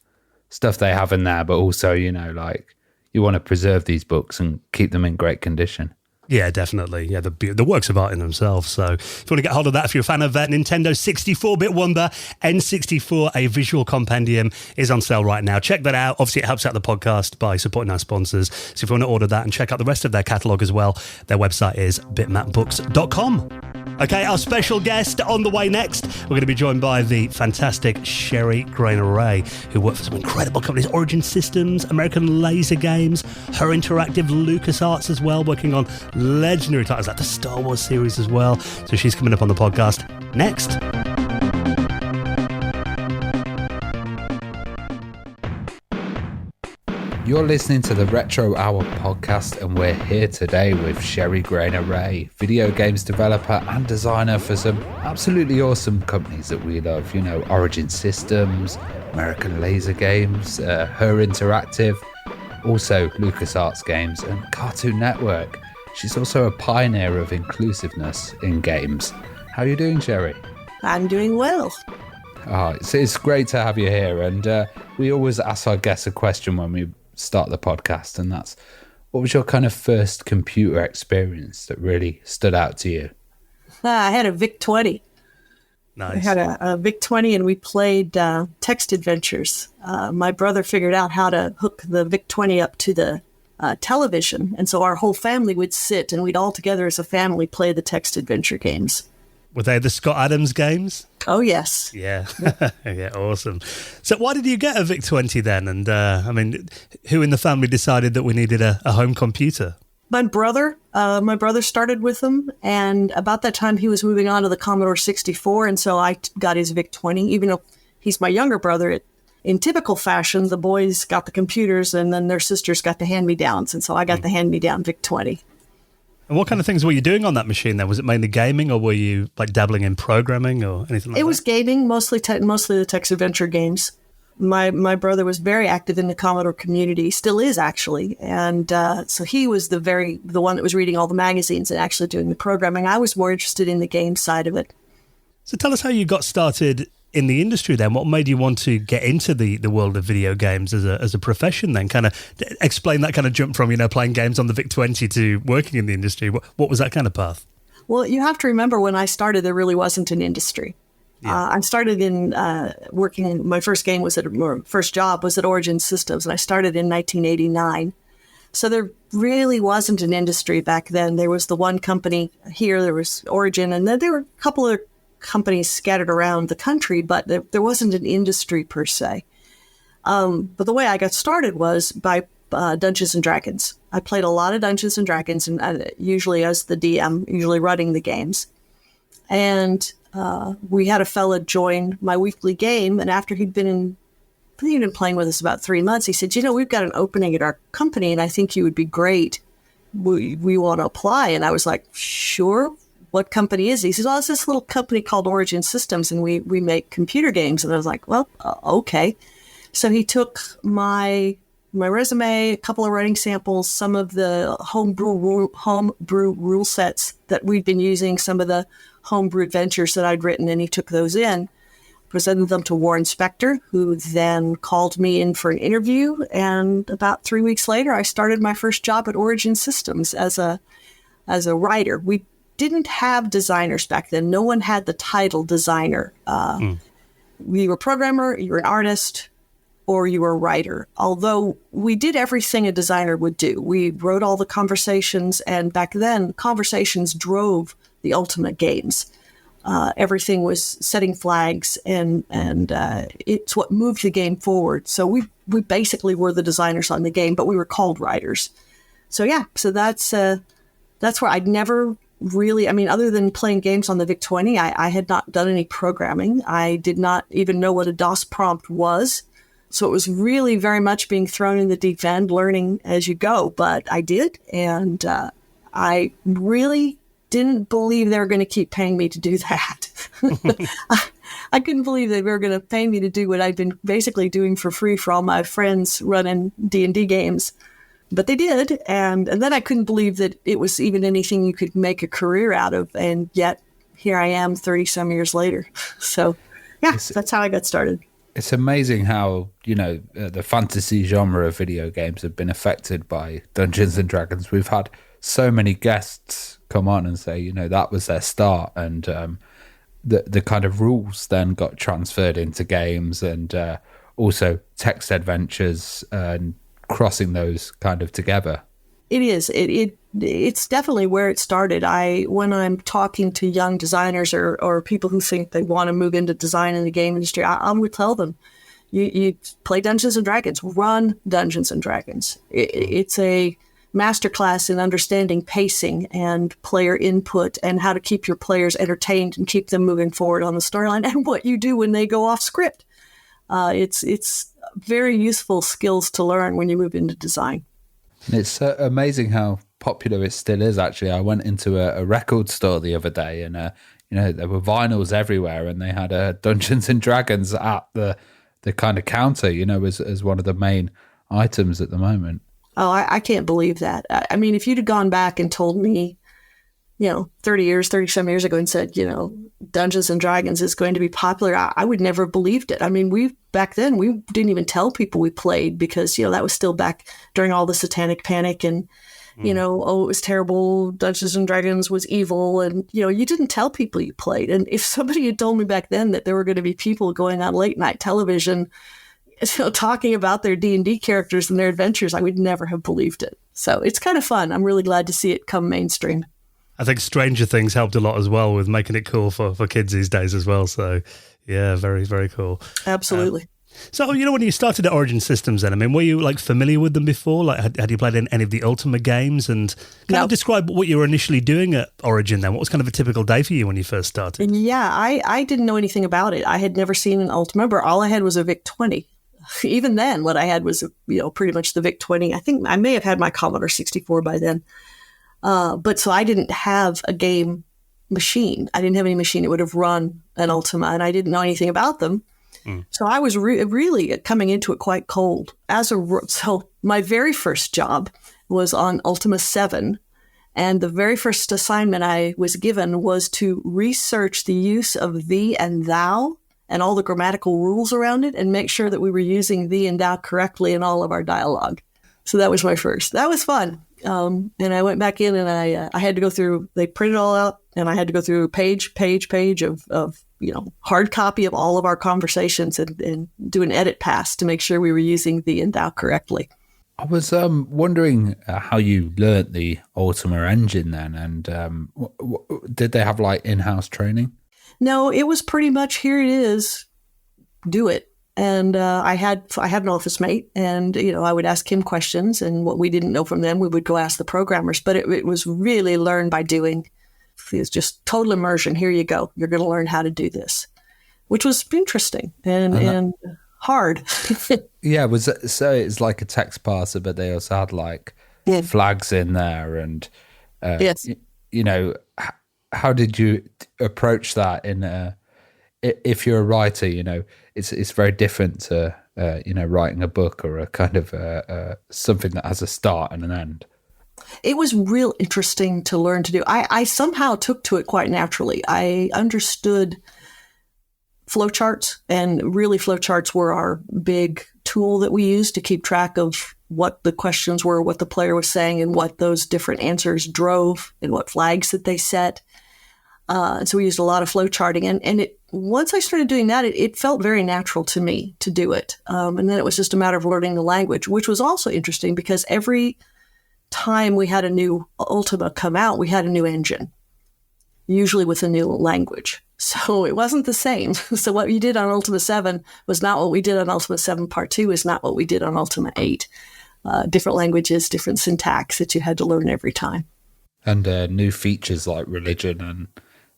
stuff they have in there, but also like you want to preserve these books and keep them in great condition. Yeah, definitely. Yeah, the works of art in themselves. So if you want to get hold of that, if you're a fan of Nintendo 64-bit wonder, N64, a visual compendium, is on sale right now. Check that out. Obviously, it helps out the podcast by supporting our sponsors. So if you want to order that and check out the rest of their catalogue as well, their website is bitmapbooks.com. Okay, our special guest on the way next. We're going to be joined by the fantastic Sheri Graner Ray, who worked for some incredible companies, Origin Systems, American Laser Games, Her Interactive, LucasArts as well, working on legendary titles like the Star Wars series as well. So she's coming up on the podcast next. You're listening to the Retro Hour podcast, and we're here today with Sheri Graner Ray, video games developer and designer for some absolutely awesome companies that we love. Origin Systems, American Laser Games, Her Interactive, also LucasArts Games, and Cartoon Network. She's also a pioneer of inclusiveness in games. How are you doing, Sheri? I'm doing well. It's great to have you here, and we always ask our guests a question when we start the podcast, and that's, what was your kind of first computer experience that really stood out to you? I had a VIC-20. Nice. I had a VIC-20 and we played text adventures. My brother figured out how to hook the VIC-20 up to the television, and so our whole family would sit and we'd all together as a family play the text adventure games. Were they the Scott Adams games? Oh, yes. Yeah. Yeah, awesome. So why did you get a VIC-20 then? And, who in the family decided that we needed a home computer? My brother started with them, and about that time he was moving on to the Commodore 64, and so I got his VIC-20, even though he's my younger brother. In typical fashion, the boys got the computers, and then their sisters got the hand-me-downs, and so I got the hand-me-down VIC-20. And what kind of things were you doing on that machine then? Was it mainly gaming, or were you like dabbling in programming or anything like that? It was gaming, mostly the text adventure games. My brother was very active in the Commodore community, still is actually, and so he was the one that was reading all the magazines and actually doing the programming. I was more interested in the game side of it. So tell us how you got started in the industry then. What made you want to get into the world of video games as a profession then? Kind of explain that kind of jump from, playing games on the VIC-20 to working in the industry. What was that kind of path? Well, you have to remember when I started, there really wasn't an industry. Yeah. I started in working, my first job was at Origin Systems, and I started in 1989. So there really wasn't an industry back then. There was the one company here, there was Origin, and then there were a couple of companies scattered around the country, but there wasn't an industry per se. But the way I got started was by Dungeons and Dragons. I played a lot of Dungeons and Dragons, and usually as the DM, usually running the games. And we had a fella join my weekly game, and after he'd been playing with us about 3 months, he said, we've got an opening at our company, and I think you would be great. We want to apply. And I was like, sure. What company is he? He says, it's this little company called Origin Systems, and we make computer games. And I was like, well, okay. So he took my resume, a couple of writing samples, some of the homebrew rule sets that we'd been using, some of the homebrew adventures that I'd written, and he took those in, presented them to Warren Spector, who then called me in for an interview. And about 3 weeks later, I started my first job at Origin Systems as a writer. We didn't have designers back then. No one had the title designer. You were a programmer, you were an artist, or you were a writer. Although we did everything a designer would do. We wrote all the conversations, and back then, conversations drove the Ultima games. Everything was setting flags, and it's what moved the game forward. So we basically were the designers on the game, but we were called writers. So that's where I'd never really, other than playing games on the VIC-20, I had not done any programming. I did not even know what a DOS prompt was. So it was really very much being thrown in the deep end, learning as you go. But I did, and I really didn't believe they were going to keep paying me to do that. I couldn't believe they were going to pay me to do what I'd been basically doing for free for all my friends running D&D games. But they did, and then I couldn't believe that it was even anything you could make a career out of, and yet here I am 30-some years later. So, that's how I got started. It's amazing how, the fantasy genre of video games have been affected by Dungeons and Dragons. We've had so many guests come on and say, that was their start, and the kind of rules then got transferred into games, and also text adventures and crossing those kind of together. It is. It's definitely where it started. When I'm talking to young designers or people who think they want to move into design in the game industry, I would tell them, you play Dungeons and Dragons, run Dungeons and Dragons. It's a masterclass in understanding pacing and player input and how to keep your players entertained and keep them moving forward on the storyline, and what you do when they go off script. It's very useful skills to learn when you move into design. It's amazing how popular it still is, actually. I went into a record store the other day, and there were vinyls everywhere, and they had Dungeons and Dragons at the kind of counter, as one of the main items at the moment. Oh, I can't believe that. If you'd have gone back and told me, 30-some years ago and said, Dungeons and Dragons is going to be popular, I would never have believed it. Back then, we didn't even tell people we played because, that was still back during all the satanic panic and, it was terrible. Dungeons and Dragons was evil. And, you didn't tell people you played. And if somebody had told me back then that there were going to be people going on late night television, talking about their D&D characters and their adventures, I would never have believed it. So it's kind of fun. I'm really glad to see it come mainstream. I think Stranger Things helped a lot as well with making it cool for kids these days as well. So, yeah, very, very cool. Absolutely. So, when you started at Origin Systems then, were you familiar with them before? Had you played any of the Ultima games? And kind of describe what you were initially doing at Origin then? What was kind of a typical day for you when you first started? Yeah, I didn't know anything about it. I had never seen an Ultima, but all I had was a VIC-20. Even then, what I had was, pretty much the VIC-20. I think I may have had my Commodore 64 by then. But so I didn't have a game machine. I didn't have any machine that would have run an Ultima, and I didn't know anything about them. So I was really coming into it quite cold. So my very first job was on Ultima 7, and the very first assignment I was given was to research the use of thee and thou and all the grammatical rules around it and make sure that we were using thee and thou correctly in all of our dialogue. So that was my first. That was fun. And I went back in and I had to go through, they printed it all out, and I had to go through page of hard copy of all of our conversations and do an edit pass to make sure we were using thee and thou correctly. I was wondering how you learnt the Ultima engine then, and did they have in-house training? No, it was pretty much, here it is, do it. And I had an office mate, and I would ask him questions, and what we didn't know from them, we would go ask the programmers. But it was really learn by doing. It's just total immersion. Here you go. You're going to learn how to do this, which was interesting and hard. Yeah, so it's like a text parser, but they also had like flags in there, and yes. How did you approach that? If you're a writer, it's very different to writing a book or a kind of something that has a start and an end. It was real interesting to learn to do. I somehow took to it quite naturally. I understood flowcharts, and really flowcharts were our big tool that we used to keep track of what the questions were, what the player was saying, and what those different answers drove, and what flags that they set. So we used a lot of flowcharting, and once I started doing that, it felt very natural to me to do it. And then it was just a matter of learning the language, which was also interesting because every time we had a new Ultima come out, we had a new engine, usually with a new language. So it wasn't the same. So what you did on Ultima 7 was not what we did on Ultima 7 Part 2 is not what we did on Ultima 8. Different languages, different syntax that you had to learn every time. And new features like religion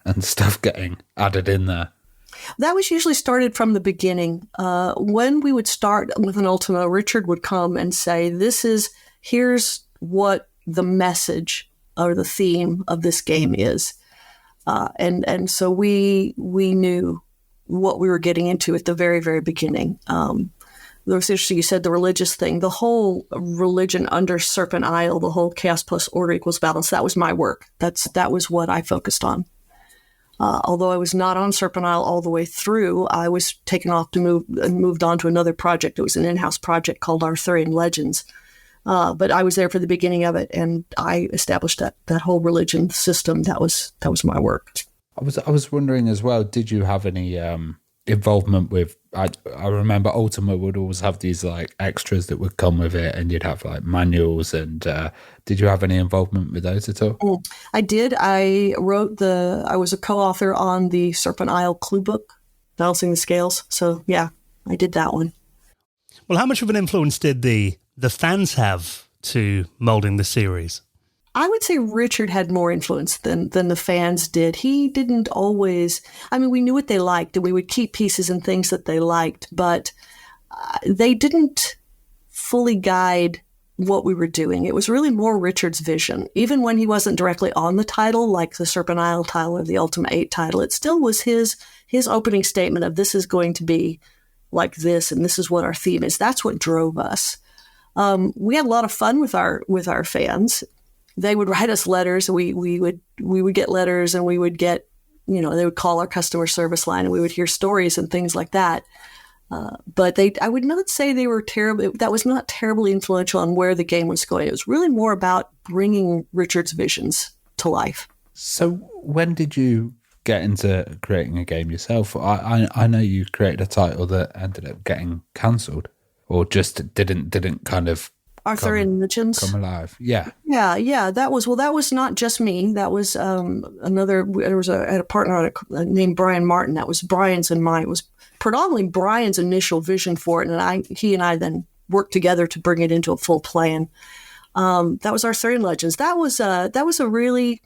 and stuff getting added in there. That was usually started from the beginning. When we would start with an Ultima, Richard would come and say, here's what the message or the theme of this game is. And so we knew what we were getting into at the very, very beginning. It was interesting, you said the religious thing. The whole religion under Serpent Isle, the whole chaos plus order equals balance, that was my work. That was what I focused on. Although I was not on Serpent Isle all the way through, I was taken off to moved on to another project. It was an in-house project called Arthurian Legends. But I was there for the beginning of it, and I established that whole religion system. That was my work. I was wondering as well, did you have any involvement with, I remember Ultima would always have these like extras that would come with it, and you'd have like manuals, and did you have any involvement with those at all? I did. I was a co-author on the Serpent Isle clue book, Balancing the Scales. So yeah, I did that one. Well, how much of an influence did the fans have to molding the series? I would say Richard had more influence than the fans did. He didn't always, we knew what they liked, and we would keep pieces and things that they liked, but they didn't fully guide what we were doing. It was really more Richard's vision. Even when he wasn't directly on the title, like the Serpent Isle title or the Ultima 8 title, it still was his opening statement of this is going to be like this, and this is what our theme is. That's what drove us. We had a lot of fun with our fans. They would write us letters. We would get letters, and we would get, they would call our customer service line, and we would hear stories and things like that. But I would not say they were terrible. That was not terribly influential on where the game was going. It was really more about bringing Richard's visions to life. So when did you get into creating a game yourself? I know you created a title that ended up getting cancelled, or just didn't kind of Arthurian Legends come alive. Yeah. That was not just me. That was another. I had a partner named Brian Martin. That was Brian's and mine. It was predominantly Brian's initial vision for it, and he and I then worked together to bring it into a full plan. That was Arthurian Legends. That was a really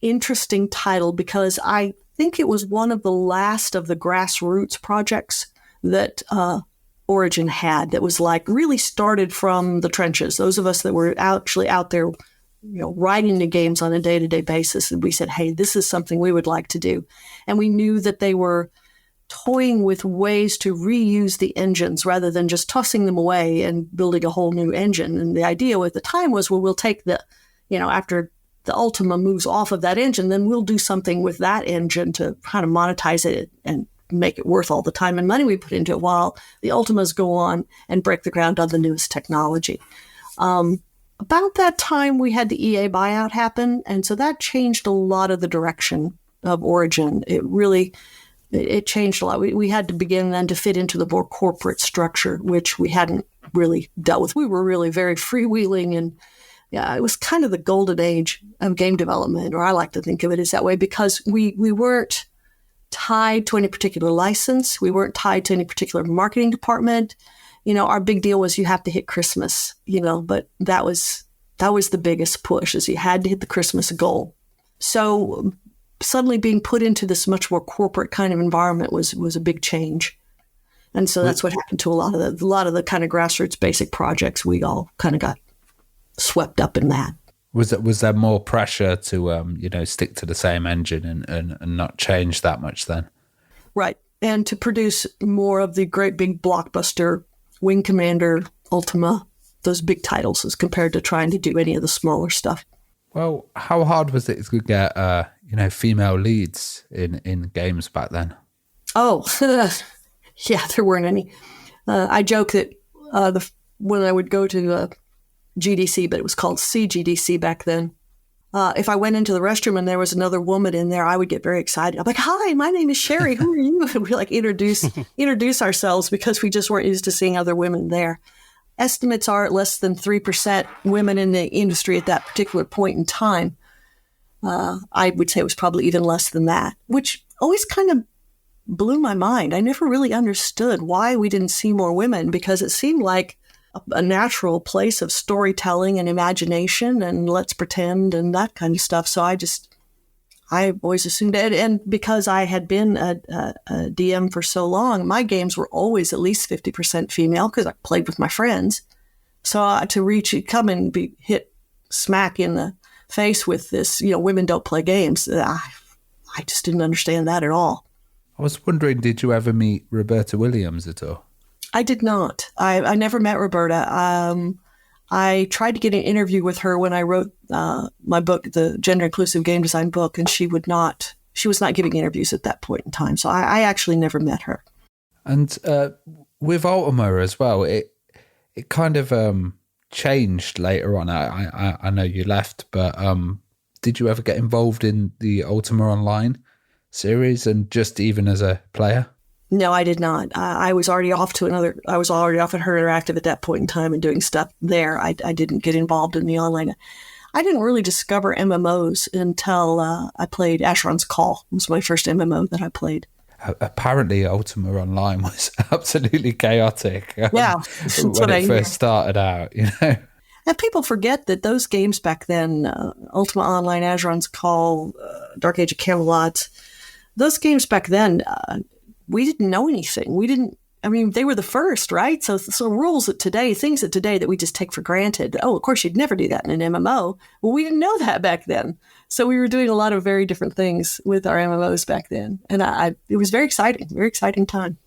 interesting title because I think it was one of the last of the grassroots projects that Origin had that was like really started from the trenches. Those of us that were actually out there, writing the games on a day-to-day basis. And we said, hey, this is something we would like to do. And we knew that they were toying with ways to reuse the engines rather than just tossing them away and building a whole new engine. And the idea at the time was, well, we'll take after the Ultima moves off of that engine, then we'll do something with that engine to kind of monetize it and make it worth all the time and money we put into it while the Ultimas go on and break the ground on the newest technology. About that time, we had the EA buyout happen, and so that changed a lot of the direction of Origin. It changed a lot. We had to begin then to fit into the more corporate structure, which we hadn't really dealt with. We were really very freewheeling, and it was kind of the golden age of game development, or I like to think of it as that way, because we weren't tied to any particular license. We weren't tied to any particular marketing department. Our big deal was you have to hit Christmas, but that was the biggest push, is you had to hit the Christmas goal. So suddenly being put into this much more corporate kind of environment was a big change. And so that's what happened to a lot of the kind of grassroots basic projects. We all kind of got swept up in that. Was there more pressure to stick to the same engine and not change that much then? Right. And to produce more of the great big blockbuster Wing Commander, Ultima, those big titles as compared to trying to do any of the smaller stuff. Well, how hard was it to get female leads in games back then? Oh, yeah, there weren't any. I joke that when I would go to GDC, but it was called CGDC back then. If I went into the restroom and there was another woman in there, I would get very excited. I'm like, "Hi, my name is Sheri. Who are you?" And we like introduce ourselves because we just weren't used to seeing other women there. Estimates are less than 3% women in the industry at that particular point in time. I would say it was probably even less than that, which always kind of blew my mind. I never really understood why we didn't see more women, because it seemed like a natural place of storytelling and imagination and let's pretend and that kind of stuff. So I always assumed it. And because I had been a DM for so long, my games were always at least 50% female because I played with my friends. So to come and be hit smack in the face with this, women don't play games, I just didn't understand that at all. I was wondering, did you ever meet Roberta Williams at all? I did not. I never met Roberta. I tried to get an interview with her when I wrote my book, the Gender Inclusive Game Design book, and she was not giving interviews at that point in time. So I actually never met her. And with Ultima as well, it kind of changed later on. I know you left, but did you ever get involved in the Ultima Online series and just even as a player? No, I did not. I was already off at Her Interactive at that point in time and doing stuff there. I didn't get involved in the online. I didn't really discover MMOs until I played Asheron's Call. It was my first MMO that I played. Apparently, Ultima Online was absolutely chaotic. Yeah, when it first started out, And people forget that those games back then, Ultima Online, Asheron's Call, Dark Age of Camelot, those games back then, we didn't know anything. They were the first, right? So rules that today, things that today that we just take for granted. Oh, of course, you'd never do that in an MMO. Well, we didn't know that back then. So we were doing a lot of very different things with our MMOs back then. And it was very exciting time.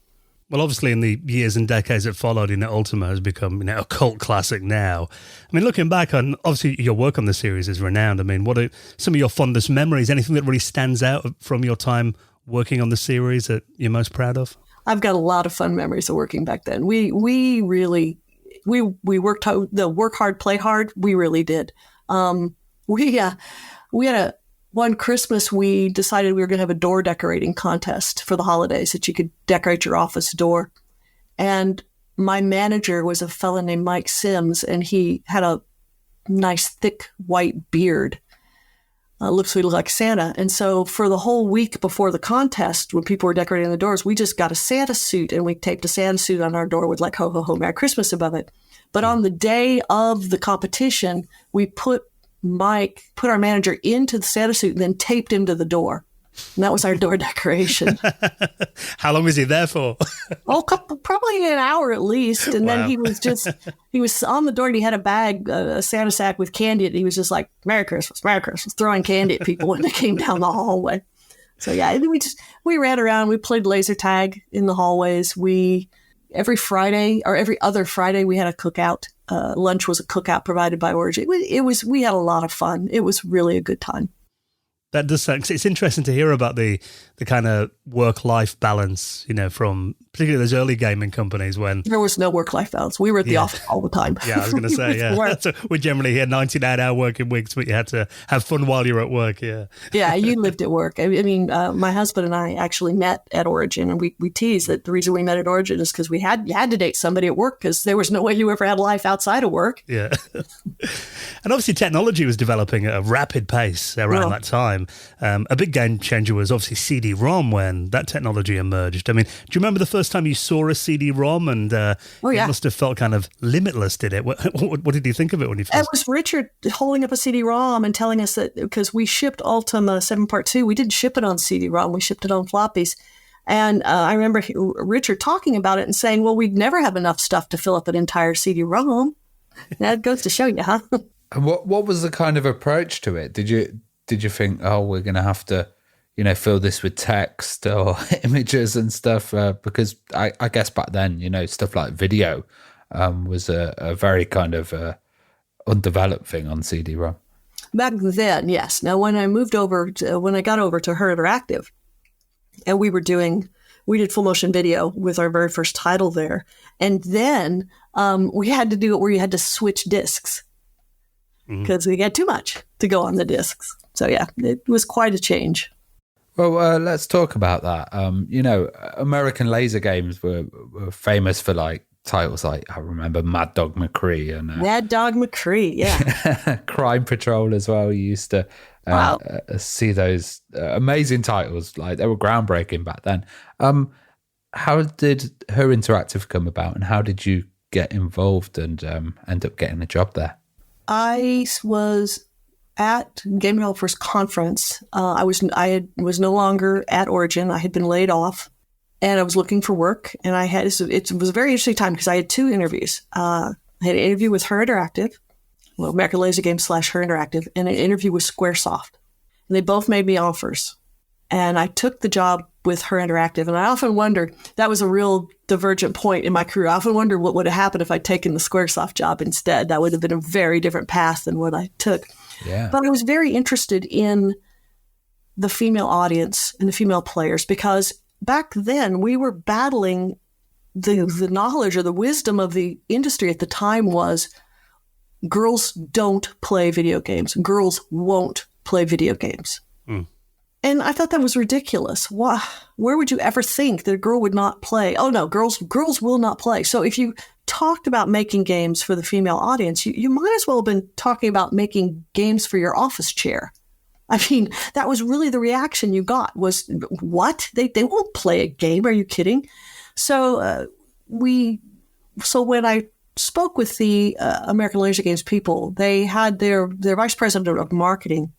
Well, obviously, in the years and decades that followed, Ultima has become a cult classic now. Looking back on, obviously, your work on the series is renowned. What are some of your fondest memories? Anything that really stands out from your time working on the series that you're most proud of? I've got a lot of fun memories of working back then. We worked hard, the work hard, play hard. We really did. We had one Christmas, we decided we were going to have a door decorating contest for the holidays that you could decorate your office door. And my manager was a fella named Mike Sims, and he had a nice thick white beard. Looks like Santa. And so for the whole week before the contest, when people were decorating the doors, we just got a Santa suit and we taped a Santa suit on our door with like, ho, ho, ho, Merry Christmas above it. But on the day of the competition, we put our manager into the Santa suit and then taped him to the door. And that was our door decoration. How long was he there for? Probably an hour at least. And then he was on the door and he had a bag, a Santa sack with candy. And he was just like, Merry Christmas, throwing candy at people when they came down the hallway. So yeah, and we ran around, we played laser tag in the hallways. Every Friday or every other Friday, we had a cookout. Lunch was a cookout provided by Origin. We had a lot of fun. It was really a good time. That does sound, it's interesting to hear about the kind of work-life balance, from particularly those early gaming companies when... There was no work-life balance. We were at the office all the time. Yeah, I was going to say, yeah. So we generally had 99-hour working weeks, but you had to have fun while you were at work, yeah. Yeah, you lived at work. My husband and I actually met at Origin, and we teased that the reason we met at Origin is because you had to date somebody at work because there was no way you ever had a life outside of work. Yeah. And obviously technology was developing at a rapid pace around that time. time. A big game changer was obviously CD-ROM when that technology emerged. I mean, do you remember the first time you saw a CD-ROM? And Oh, yeah. it must have felt kind of limitless, did it? What did you think of it when you first? It was Richard holding up a CD-ROM and telling us that, because we shipped Ultima 7 Part 2, we didn't ship it on CD-ROM, we shipped it on floppies. And I remember Richard talking about it and saying, well, we'd never have enough stuff to fill up an entire CD-ROM. That goes to show you, huh? And what was the kind of approach to it? Did you think, oh, we're going to have to, fill this with text or images and stuff? Because I guess back then, stuff like video was a very kind of undeveloped thing on CD-ROM. Back then, yes. Now, when I got over to Her Interactive, and we did full motion video with our very first title there. And then we had to do it where you had to switch discs because we had too much to go on the discs. So yeah, it was quite a change. Well, let's talk about that. American laser games were famous for like titles like, I remember Mad Dog McCree and Mad Dog McCree, yeah. Crime Patrol as well. You used to see those amazing titles, like they were groundbreaking back then. How did Her Interactive come about, and how did you get involved and end up getting a job there? I was at Game Developers Conference. I was no longer at Origin. I had been laid off, and I was looking for work. And it was a very interesting time because I had 2 interviews. I had an interview with Her Interactive, American Laser Games / Her Interactive, and an interview with Squaresoft. And they both made me offers. And I took the job with Her Interactive. And I often wonder, that was a real divergent point in my career. I often wonder what would have happened if I'd taken the Squaresoft job instead. That would have been a very different path than what I took. Yeah. But I was very interested in the female audience and the female players, because back then we were battling the knowledge or the wisdom of the industry at the time was girls don't play video games. Girls won't play video games. And I thought that was ridiculous. Where would you ever think that a girl would not play? Oh no, girls will not play. So if you talked about making games for the female audience, you might as well have been talking about making games for your office chair. I mean, that was really the reaction you got was, what? They won't play a game. Are you kidding? So when I spoke with the American Laser Games people, they had their vice president of marketing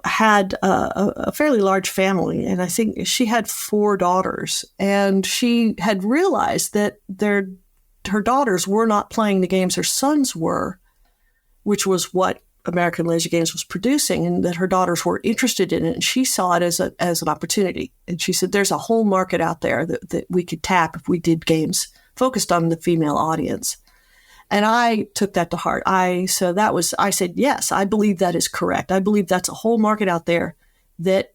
had a fairly large family, and I think she had 4 daughters, and she had realized that her daughters were not playing the games her sons were, which was what American Laser Games was producing, and that her daughters were interested in it, and she saw it as an opportunity. And she said, there's a whole market out there that we could tap if we did games focused on the female audience. And I took that to heart. I said, yes, I believe that is correct. I believe that's a whole market out there that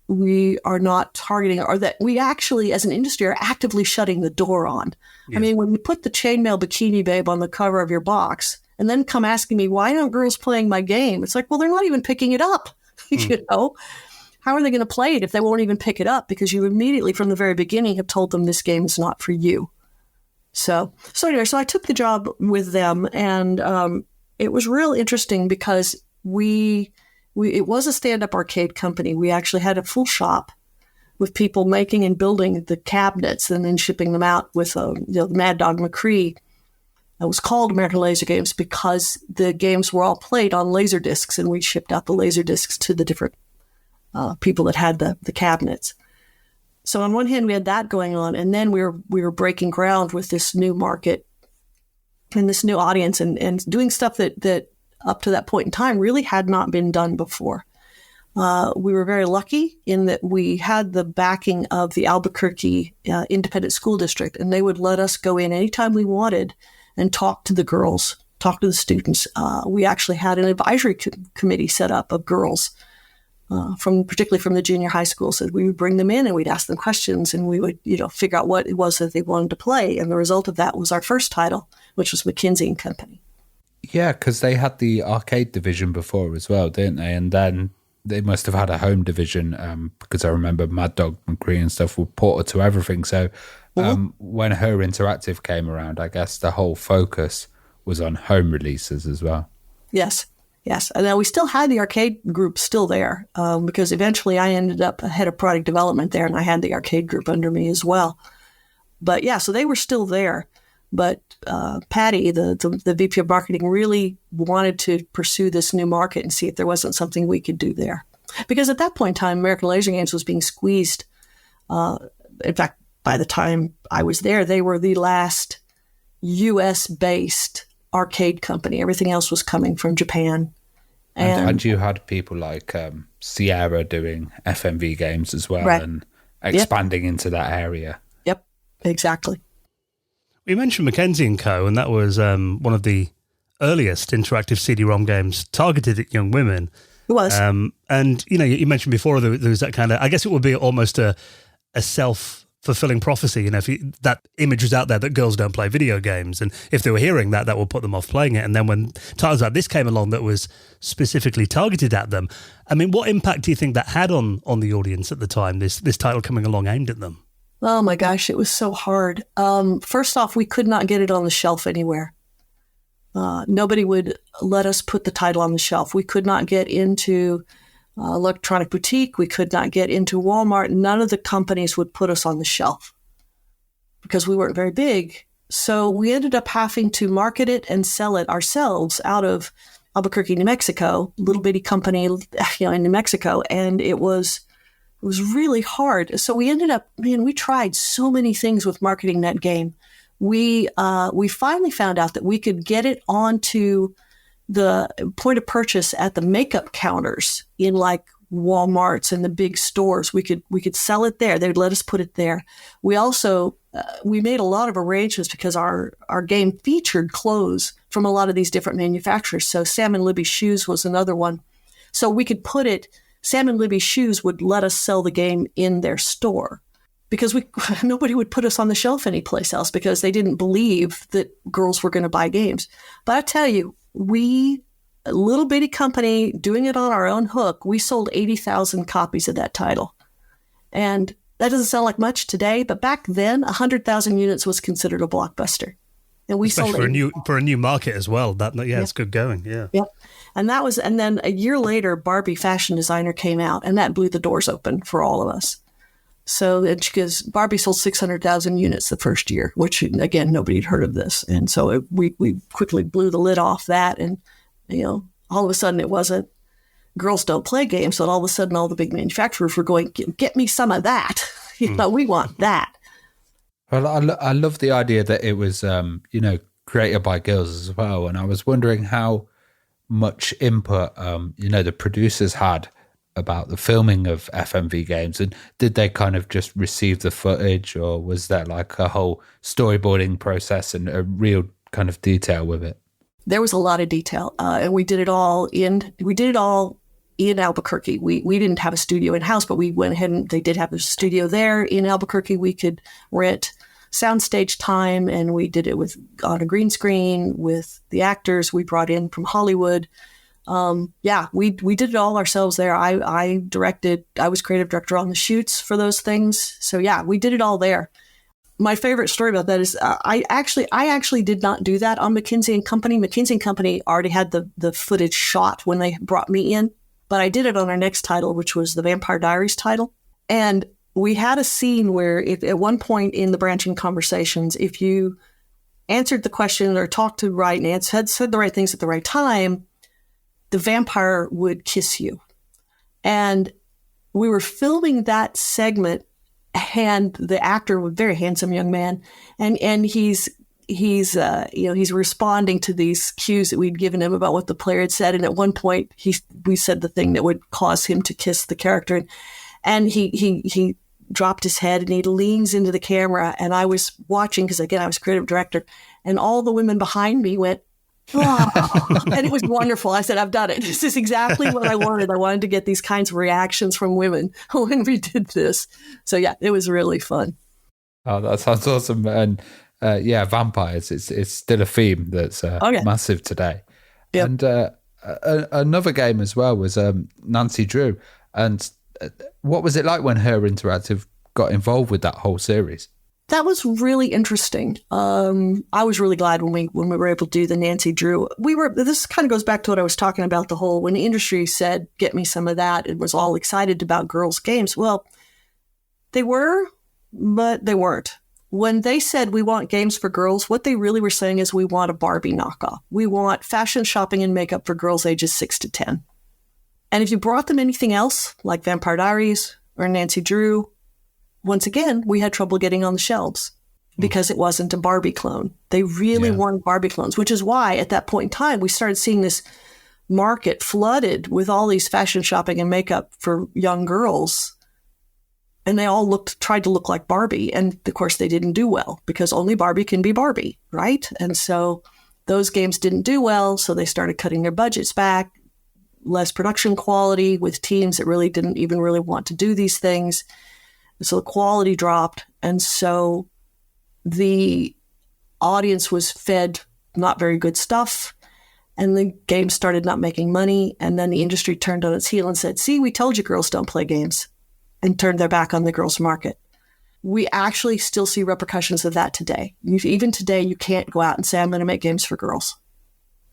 we are not targeting, or that we actually, as an industry, are actively shutting the door on. Yeah. I mean, when you put the chainmail bikini babe on the cover of your box and then come asking me, why aren't girls playing my game? It's like, well, they're not even picking it up. How are they going to play it if they won't even pick it up? Because you immediately, from the very beginning, have told them this game is not for you. So anyway, I took the job with them, and it was real interesting because it was a stand-up arcade company. We actually had a full shop with people making and building the cabinets and then shipping them out with the Mad Dog McCree. It was called American Laser Games because the games were all played on laser discs, and we shipped out the laser discs to the different people that had the cabinets. So on one hand, we had that going on, and then we were breaking ground with this new market and this new audience, and doing stuff that up to that point in time really had not been done before. We were very lucky in that we had the backing of the Albuquerque Independent School District, and they would let us go in anytime we wanted and talk to the girls, talk to the students. We actually had an advisory committee set up of girls, particularly from the junior high school. So we would bring them in and we'd ask them questions, and we would, figure out what it was that they wanted to play. And the result of that was our first title, which was McKinsey & Company. Yeah, because they had the arcade division before as well, didn't they? And then they must have had a home division because I remember Mad Dog McCree and stuff were ported to everything. So when Her Interactive came around, I guess the whole focus was on home releases as well. Yes. Yes. And then we still had the arcade group still there because eventually I ended up head of product development there, and I had the arcade group under me as well. But yeah, so they were still there. But Patty, the VP of marketing, really wanted to pursue this new market and see if there wasn't something we could do there. Because at that point in time, American Laser Games was being squeezed. In fact, by the time I was there, they were the last U.S.-based arcade company. Everything else was coming from Japan. And you had people like Sierra doing FMV games as well, right. And expanding into that area. Yep, exactly. You mentioned Mackenzie & Co., and that was one of the earliest interactive CD-ROM games targeted at young women. It was. And, you mentioned before there was that kind of, I guess it would be almost a self-fulfilling prophecy. If that image was out there that girls don't play video games, and if they were hearing that would put them off playing it. And then when titles like this came along that was specifically targeted at them, I mean, what impact do you think that had on the audience at the time, this title coming along aimed at them? Oh my gosh, it was so hard. First off, we could not get it on the shelf anywhere. Nobody would let us put the title on the shelf. We could not get into electronic boutique. We could not get into Walmart. None of the companies would put us on the shelf because we weren't very big. So we ended up having to market it and sell it ourselves out of Albuquerque, New Mexico, little bitty company, in New Mexico. And it was really hard. So we ended up, we tried so many things with marketing that game. We finally found out that we could get it onto the point of purchase at the makeup counters in like Walmarts and the big stores. We could sell it there. They would let us put it there. We also, we made a lot of arrangements because our game featured clothes from a lot of these different manufacturers. So Sam and Libby Shoes was another one. So we could put it, Sam and Libby Shoes would let us sell the game in their store because nobody would put us on the shelf anyplace else because they didn't believe that girls were going to buy games. But I tell you, a little bitty company doing it on our own hook, we sold 80,000 copies of that title. And that doesn't sound like much today, but back then, 100,000 units was considered a blockbuster. And we especially sold for a new market as well. It's good going. Yeah. Yep. And then a year later, Barbie Fashion Designer came out, and that blew the doors open for all of us. So because Barbie sold 600,000 units the first year, which again nobody had heard of this, and so we quickly blew the lid off that, and all of a sudden it wasn't girls don't play games, so all of a sudden all the big manufacturers were going, get me some of that. We want that. Well, I love the idea that it was, created by girls as well. And I was wondering how much input, the producers had about the filming of FMV games. And did they kind of just receive the footage, or was there like a whole storyboarding process and a real kind of detail with it? There was a lot of detail. And we did it all in Albuquerque. We didn't have a studio in-house, but we went ahead and they did have a studio there in Albuquerque. We could rent soundstage time, and we did it on a green screen with the actors we brought in from Hollywood. We did it all ourselves there. I was creative director on the shoots for those things. So yeah, we did it all there. My favorite story about that is I actually did not do that on McKinsey & Company. McKinsey & Company already had the footage shot when they brought me in. But I did it on our next title, which was the Vampire Diaries title. And we had a scene where at one point in the branching conversations, if you answered the question or talked to right and said the right things at the right time, the vampire would kiss you. And we were filming that segment, and the actor was a very handsome young man, and he's responding to these cues that we'd given him about what the player had said. And at one point we said the thing that would cause him to kiss the character. And he dropped his head and he leans into the camera. And I was watching, because again, I was creative director, and all the women behind me went, oh, and it was wonderful. I said, I've done it. This is exactly what I wanted. I wanted to get these kinds of reactions from women when we did this. So yeah, it was really fun. Oh, that sounds awesome. And vampires, it's still a theme that's massive today. Yep. And another game as well was Nancy Drew. And what was it like when Her Interactive got involved with that whole series? That was really interesting. I was really glad when we were able to do the Nancy Drew. This kind of goes back to what I was talking about, the whole, when the industry said, get me some of that, it was all excited about girls' games. Well, they were, but they weren't. When they said we want games for girls, what they really were saying is we want a Barbie knockoff. We want fashion, shopping, and makeup for girls ages 6 to 10. And if you brought them anything else, like Vampire Diaries or Nancy Drew, once again, we had trouble getting on the shelves because it wasn't a Barbie clone. They really wanted Barbie clones, which is why at that point in time, we started seeing this market flooded with all these fashion, shopping, and makeup for young girls. And they all tried to look like Barbie. And of course, they didn't do well because only Barbie can be Barbie, right? And so those games didn't do well. So they started cutting their budgets back, less production quality with teams that really didn't even really want to do these things. So the quality dropped. And so the audience was fed not very good stuff. And the games started not making money. And then the industry turned on its heel and said, see, we told you girls don't play games, and turned their back on the girls' market. We actually still see repercussions of that today. Even today, you can't go out and say, I'm going to make games for girls,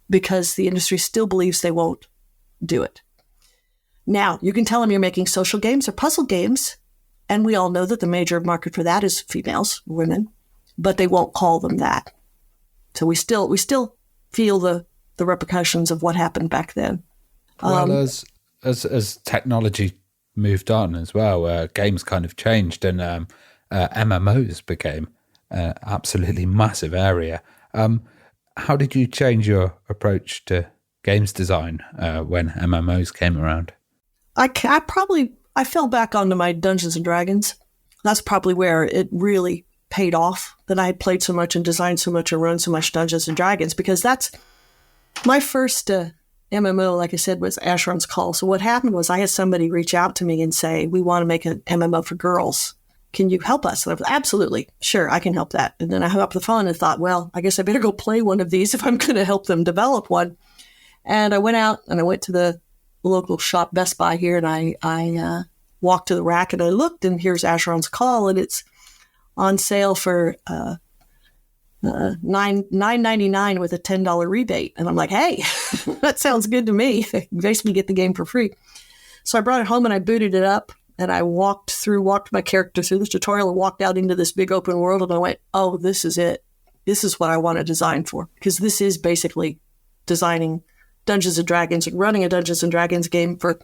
because the industry still believes they won't do it. Now, you can tell them you're making social games or puzzle games, and we all know that the major market for that is females, women, but they won't call them that. So we still feel the repercussions of what happened back then. Well, as technology moved on as well, games kind of changed, and MMOs became an absolutely massive area. How did you change your approach to games design when MMOs came around? I fell back onto my Dungeons and Dragons. That's probably where it really paid off, that I had played so much and designed so much and run so much Dungeons and Dragons, because that's my first MMO, like I said, was Asheron's Call. So what happened was I had somebody reach out to me and say, we want to make an MMO for girls. Can you help us? And I was, absolutely, sure, I can help that. And then I hung up the phone and thought, well, I guess I better go play one of these if I'm going to help them develop one. And I went out and I went to the local shop, Best Buy here, and I walked to the rack and I looked, and here's Asheron's Call, and it's on sale for $9.99 with a $10 rebate. And I'm like, hey, that sounds good to me. You basically get the game for free. So I brought it home and I booted it up, and I walked my character through this tutorial and walked out into this big open world, and I went, oh, this is it. This is what I want to design for, because this is basically designing Dungeons and Dragons and running a Dungeons and Dragons game for,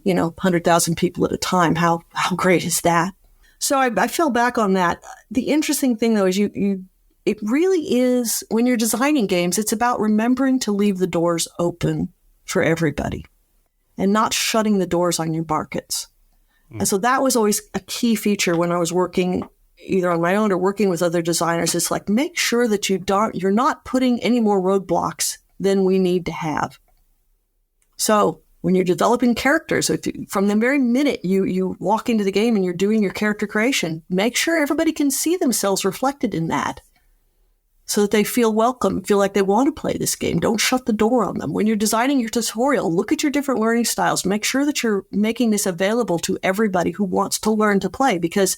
100,000 people at a time. How great is that? So I fell back on that. The interesting thing, though, is it really is, when you're designing games, it's about remembering to leave the doors open for everybody and not shutting the doors on your markets. And so that was always a key feature when I was working either on my own or working with other designers. It's like, make sure that you're not putting any more roadblocks than we need to have. So when you're developing characters, from the very minute you walk into the game and you're doing your character creation, make sure everybody can see themselves reflected in that, so that they feel welcome, feel like they want to play this game. Don't shut the door on them. When you're designing your tutorial, look at your different learning styles. Make sure that you're making this available to everybody who wants to learn to play, because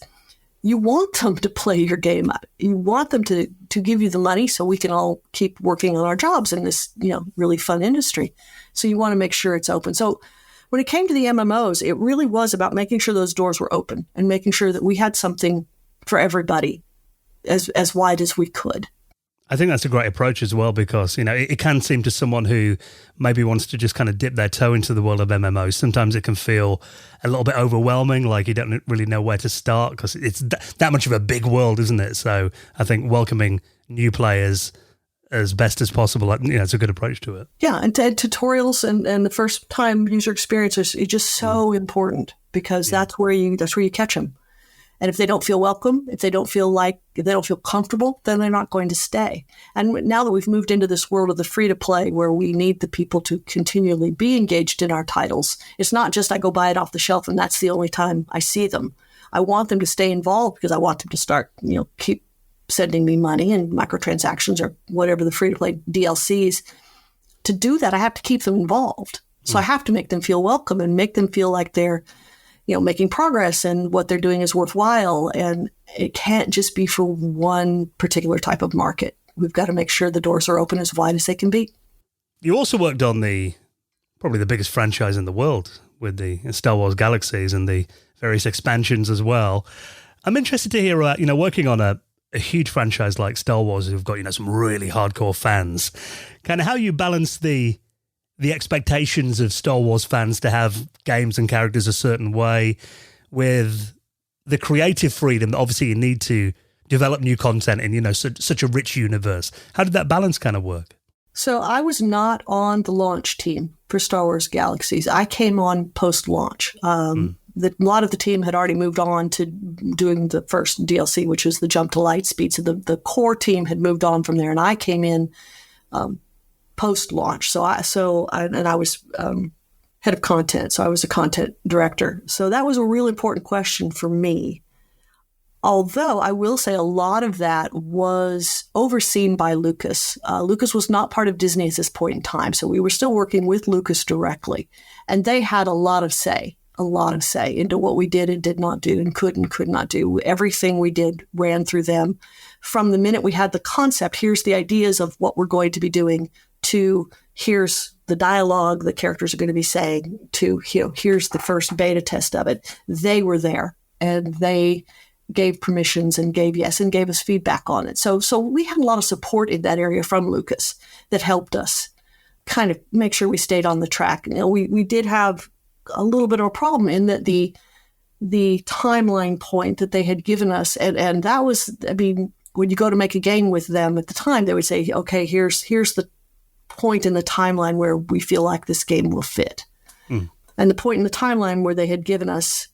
you want them to play your game. You want them to give you the money so we can all keep working on our jobs in this, really fun industry. So you want to make sure it's open. So when it came to the MMOs, it really was about making sure those doors were open and making sure that we had something for everybody as wide as we could. I think that's a great approach as well, because, it can seem to someone who maybe wants to just kind of dip their toe into the world of MMOs. Sometimes it can feel a little bit overwhelming, like you don't really know where to start, because it's that much of a big world, isn't it? So I think welcoming new players as best as possible, it's a good approach to it. Yeah, and tutorials and the first time user experience is just so important, because that's where you catch them. And if they don't feel welcome, if they don't feel comfortable, then they're not going to stay. And now that we've moved into this world of the free-to-play, where we need the people to continually be engaged in our titles, it's not just I go buy it off the shelf and that's the only time I see them. I want them to stay involved, because I want them to start, keep sending me money and microtransactions or whatever the free-to-play DLCs. To do that, I have to keep them involved. So I have to make them feel welcome and make them feel like they're making progress and what they're doing is worthwhile. And it can't just be for one particular type of market. We've got to make sure the doors are open as wide as they can be. You also worked on probably the biggest franchise in the world with the Star Wars Galaxies and the various expansions as well. I'm interested to hear about, working on a huge franchise like Star Wars, who've got, some really hardcore fans, kind of how you balance the expectations of Star Wars fans to have games and characters a certain way with the creative freedom that obviously you need to develop new content in, such a rich universe. How did that balance kind of work? So I was not on the launch team for Star Wars Galaxies. I came on post-launch. A lot of the team had already moved on to doing the first DLC, which was the Jump to Lightspeed. So the core team had moved on from there, and I came in post-launch. So I was head of content. So I was a content director. So that was a real important question for me. Although I will say a lot of that was overseen by Lucas. Lucas was not part of Disney at this point in time. So we were still working with Lucas directly. And they had a lot of say into what we did and did not do and could not do. Everything we did ran through them. From the minute we had the concept, here's the ideas of what we're going to be doing, to here's the dialogue the characters are going to be saying, to here's the first beta test of it. They were there and they gave permissions and gave us feedback on it. So we had a lot of support in that area from Lucas that helped us kind of make sure we stayed on the track. We did have a little bit of a problem in that the timeline point that they had given us, and that was, when you go to make a game with them at the time, they would say, okay, here's the point in the timeline where we feel like this game will fit. And the point in the timeline where they had given us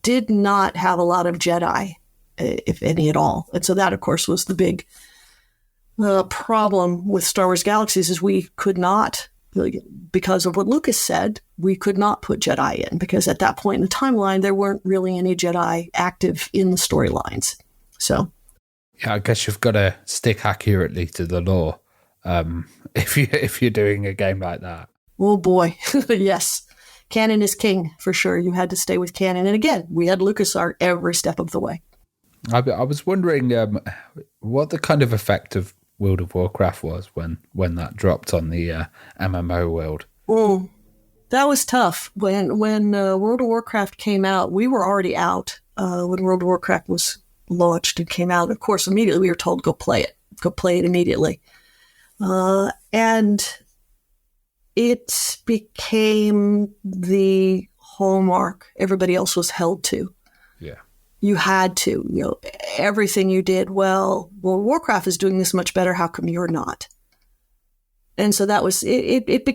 did not have a lot of Jedi, if any at all. And so that, of course, was the big problem with Star Wars Galaxies, is we could not, because of what Lucas said, we could not put Jedi in, because at that point in the timeline, there weren't really any Jedi active in the storylines. So, yeah, I guess you've got to stick accurately to the lore if you're doing a game like that. Oh boy, yes. Canon is king, for sure. You had to stay with canon. And again, we had LucasArts every step of the way. I was wondering what the kind of effect of World of Warcraft was when that dropped on the MMO world. That was tough. When World of Warcraft came out, we were already out when World of Warcraft was launched and came out. Of course, immediately we were told, go play it. Go play it immediately. And it became the hallmark everybody else was held to. Yeah. You had to, everything you did, well, Warcraft is doing this much better. How come you're not? And so that was, it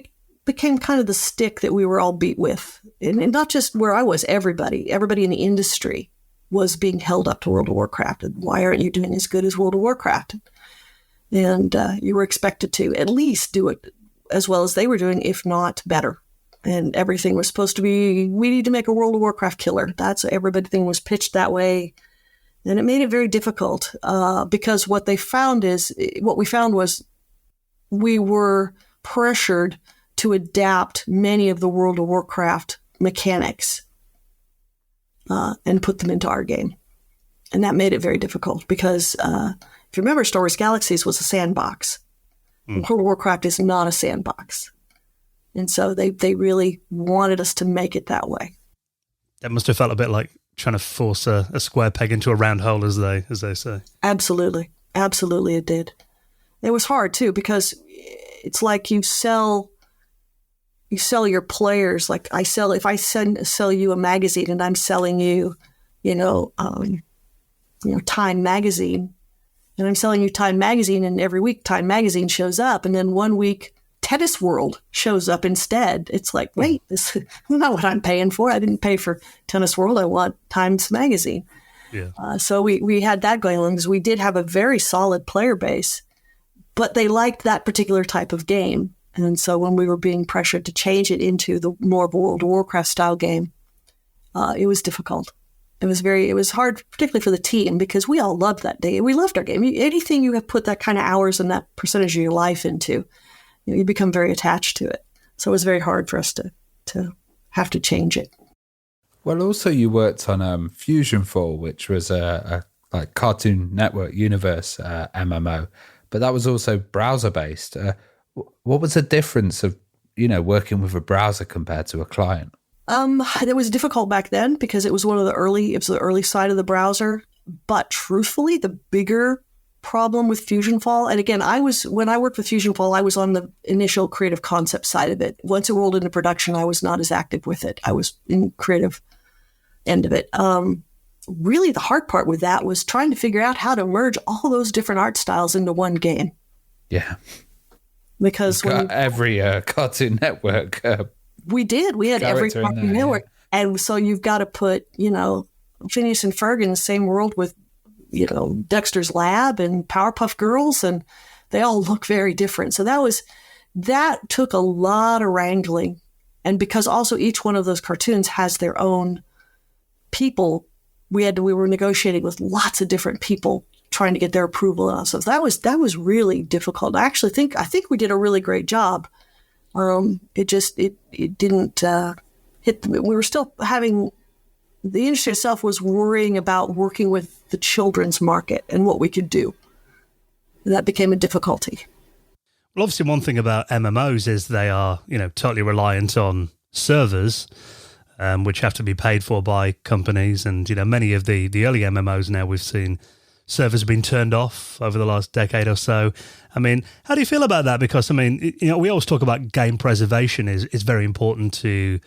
became kind of the stick that we were all beat with. And not just where I was, everybody in the industry was being held up to World of Warcraft. And why aren't you doing as good as World of Warcraft? And you were expected to at least do it as well as they were doing, if not better. And everything was supposed to be, we need to make a World of Warcraft killer. Everything was pitched that way. And it made it very difficult because what we found was we were pressured to adapt many of the World of Warcraft mechanics and put them into our game. And that made it very difficult because if you remember, Star Wars Galaxies was a sandbox. World of Warcraft is not a sandbox. And so they really wanted us to make it that way. That must have felt a bit like trying to force a square peg into a round hole, as they say. Absolutely. Absolutely it did. It was hard, too, because it's like you sell your players. Like if I sell you a magazine and I'm selling you, Time Magazine, and I'm selling you Time Magazine, and every week Time Magazine shows up, and then one week Tennis World shows up instead. It's like, wait, this is not what I'm paying for. I didn't pay for Tennis World. I want Times Magazine. Yeah. So we had that going on because we did have a very solid player base, but they liked that particular type of game. And so when we were being pressured to change it into the more of a World of Warcraft style game, it was difficult. It was hard, particularly for the team, because we all loved that day. We loved our game. Anything you have put that kind of hours and that percentage of your life into, you become very attached to it. So it was very hard for us to have to change it. Well, also you worked on Fusion Fall, which was a like Cartoon Network universe MMO, but that was also browser based. What was the difference of working with a browser compared to a client? It was difficult back then because it was the early side of the browser. But truthfully, the bigger problem with Fusion Fall, and again, when I worked with Fusion Fall, I was on the initial creative concept side of it. Once it rolled into production, I was not as active with it. I was in creative end of it. Really, the hard part with that was trying to figure out how to merge all those different art styles into one game. Yeah. Because every Cartoon Network. We had every Cartoon Network. Yeah. And so you've got to put, Phineas and Ferb in the same world with, Dexter's Lab and Powerpuff Girls, and they all look very different. So that took a lot of wrangling. And because also each one of those cartoons has their own people, we were negotiating with lots of different people trying to get their approval on us. So that was really difficult. I think we did a really great job. It didn't hit them. We were still having, the industry itself was worrying about working with the children's market and what we could do. That became a difficulty. Well, obviously one thing about MMOs is they are, totally reliant on servers, which have to be paid for by companies. And, many of the early MMOs now we've seen servers have been turned off over the last decade or so. I mean, how do you feel about that? Because, we always talk about game preservation is very important to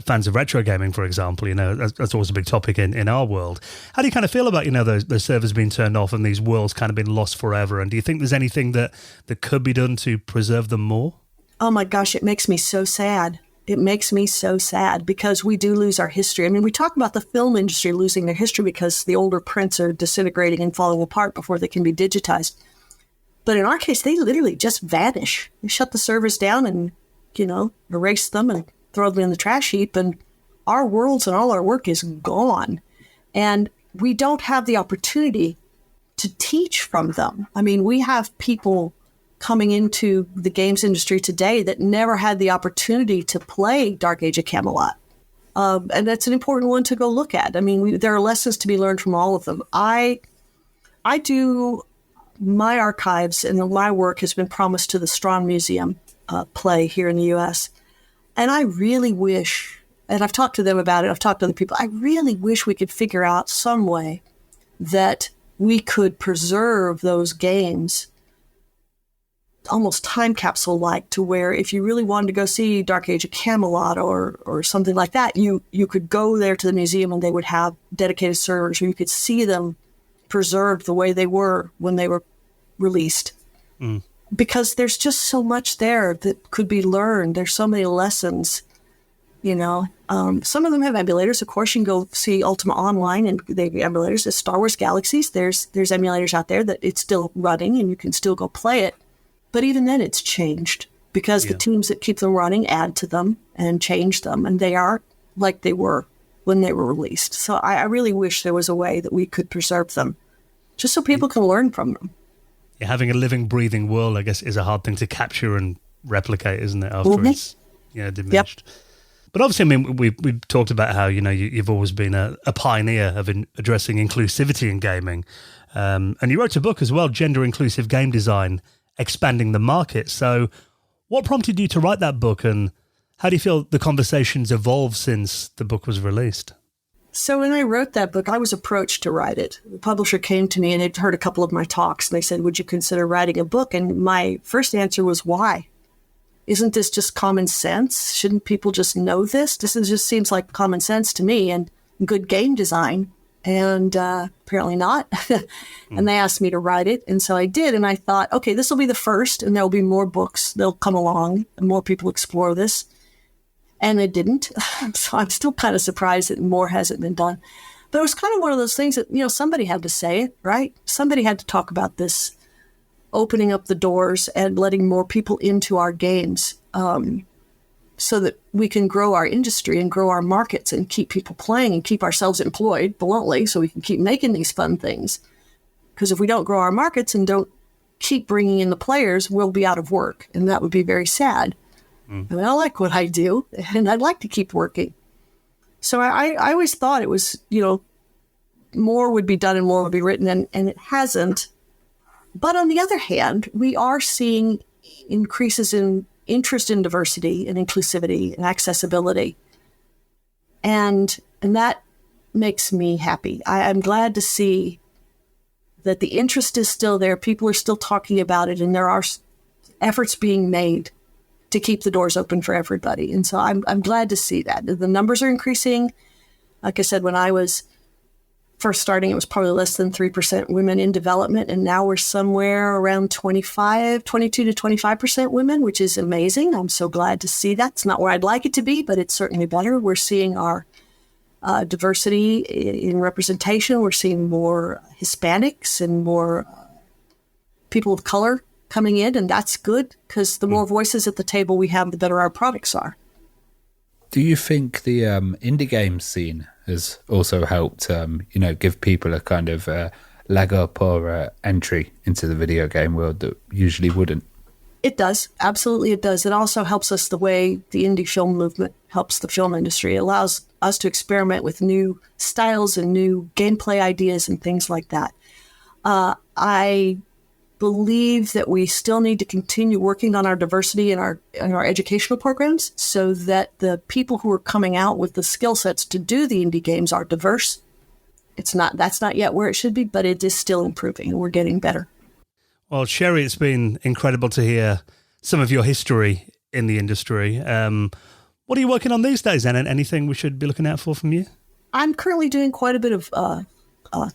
fans of retro gaming, for example. That's always a big topic in our world. How do you kind of feel about, those servers being turned off and these worlds kind of been lost forever? And do you think there's anything that could be done to preserve them more? Oh my gosh, it makes me so sad. It makes me so sad because we do lose our history. We talk about the film industry losing their history because the older prints are disintegrating and falling apart before they can be digitized. But in our case, they literally just vanish. They shut the servers down and, erase them and throw them in the trash heap. And our worlds and all our work is gone. And we don't have the opportunity to teach from them. We have people coming into the games industry today that never had the opportunity to play Dark Age of Camelot. And that's an important one to go look at. There are lessons to be learned from all of them. I do, my archives and my work has been promised to the Strawn Museum play here in the U.S. And I really wish, and I've talked to them about it, I've talked to other people, I really wish we could figure out some way that we could preserve those games almost time capsule-like, to where if you really wanted to go see Dark Age of Camelot or something like that, you could go there to the museum and they would have dedicated servers, or you could see them preserved the way they were when they were released. Because there's just so much there that could be learned. There's so many lessons, Some of them have emulators. Of course, you can go see Ultima Online and they have emulators. There's Star Wars Galaxies. There's emulators out there that it's still running and you can still go play it. But even then, it's changed because the teams that keep them running add to them and change them, and they are like they were when they were released. So I really wish there was a way that we could preserve them, just so people can learn from them. Yeah, having a living, breathing world, I guess, is a hard thing to capture and replicate, isn't it? After it's diminished. Yep. But obviously, we've talked about how you've always been a pioneer of addressing inclusivity in gaming, and you wrote a book as well, Gender Inclusive Game Design: Expanding the Market. So what prompted you to write that book, and how do you feel the conversations evolved since the book was released? So when I wrote that book, I was approached to write it. The publisher came to me and they'd heard a couple of my talks, and they said, would you consider writing a book? And my first answer was, why? Isn't this just common sense? Shouldn't people just know this? Just seems like common sense to me and good game design. And apparently not. And they asked me to write it. And so I did. And I thought, okay, this will be the first, and there'll be more books. They'll come along and more people explore this. And it didn't. So I'm still kind of surprised that more hasn't been done. But it was kind of one of those things that, somebody had to say it, right? Somebody had to talk about this, opening up the doors and letting more people into our games, so that we can grow our industry and grow our markets and keep people playing and keep ourselves employed, bluntly, so we can keep making these fun things. Because if we don't grow our markets and don't keep bringing in the players, we'll be out of work. And that would be very sad. I like what I do, and I'd like to keep working. So I always thought it was, more would be done and more would be written, and it hasn't. But on the other hand, we are seeing increases in interest in diversity and inclusivity and accessibility. And that makes me happy. I'm glad to see that the interest is still there. People are still talking about it, and there are efforts being made to keep the doors open for everybody. And so I'm glad to see that. The numbers are increasing. Like I said, when I was first starting, it was probably less than 3% women in development, and now we're somewhere around 22 to 25% women, which is amazing. I'm so glad to see that. It's not where I'd like it to be, but it's certainly better. We're seeing our diversity in representation. We're seeing more Hispanics and more people of color coming in, and that's good, because the more voices at the table we have, the better our products are. Do you think the indie game scene has also helped, give people a kind of leg up or entry into the video game world that usually wouldn't? It does. Absolutely, it does. It also helps us the way the indie film movement helps the film industry. It allows us to experiment with new styles and new gameplay ideas and things like that. I believe that we still need to continue working on our diversity in our educational programs, so that the people who are coming out with the skill sets to do the indie games are diverse. That's not yet where it should be, but it is still improving, and we're getting better. Well, Sheri, it's been incredible to hear some of your history in the industry. What are you working on these days, then? And anything we should be looking out for from you? I'm currently doing quite a bit of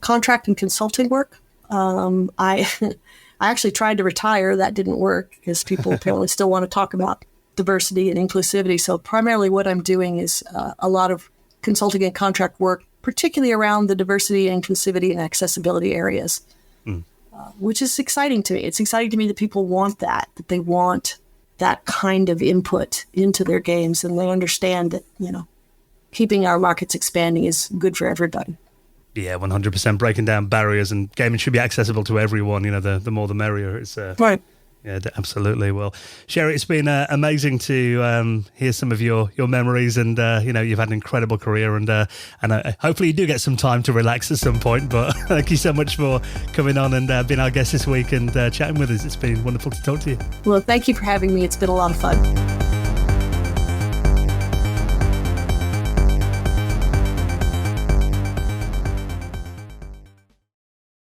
contract and consulting work. I actually tried to retire. That didn't work, because people apparently still want to talk about diversity and inclusivity. So primarily what I'm doing is a lot of consulting and contract work, particularly around the diversity, inclusivity, and accessibility areas, which is exciting to me. It's exciting to me that people want that they want that kind of input into their games, and they understand that, keeping our markets expanding is good for everybody. Yeah, 100%. Breaking down barriers, and gaming should be accessible to everyone. The more the merrier. It's right. Yeah, absolutely. Well, Sheri, it's been amazing to hear some of your memories, and you've had an incredible career, and hopefully you do get some time to relax at some point. But thank you so much for coming on and being our guest this week and chatting with us. It's been wonderful to talk to you. Well, thank you for having me. It's been a lot of fun.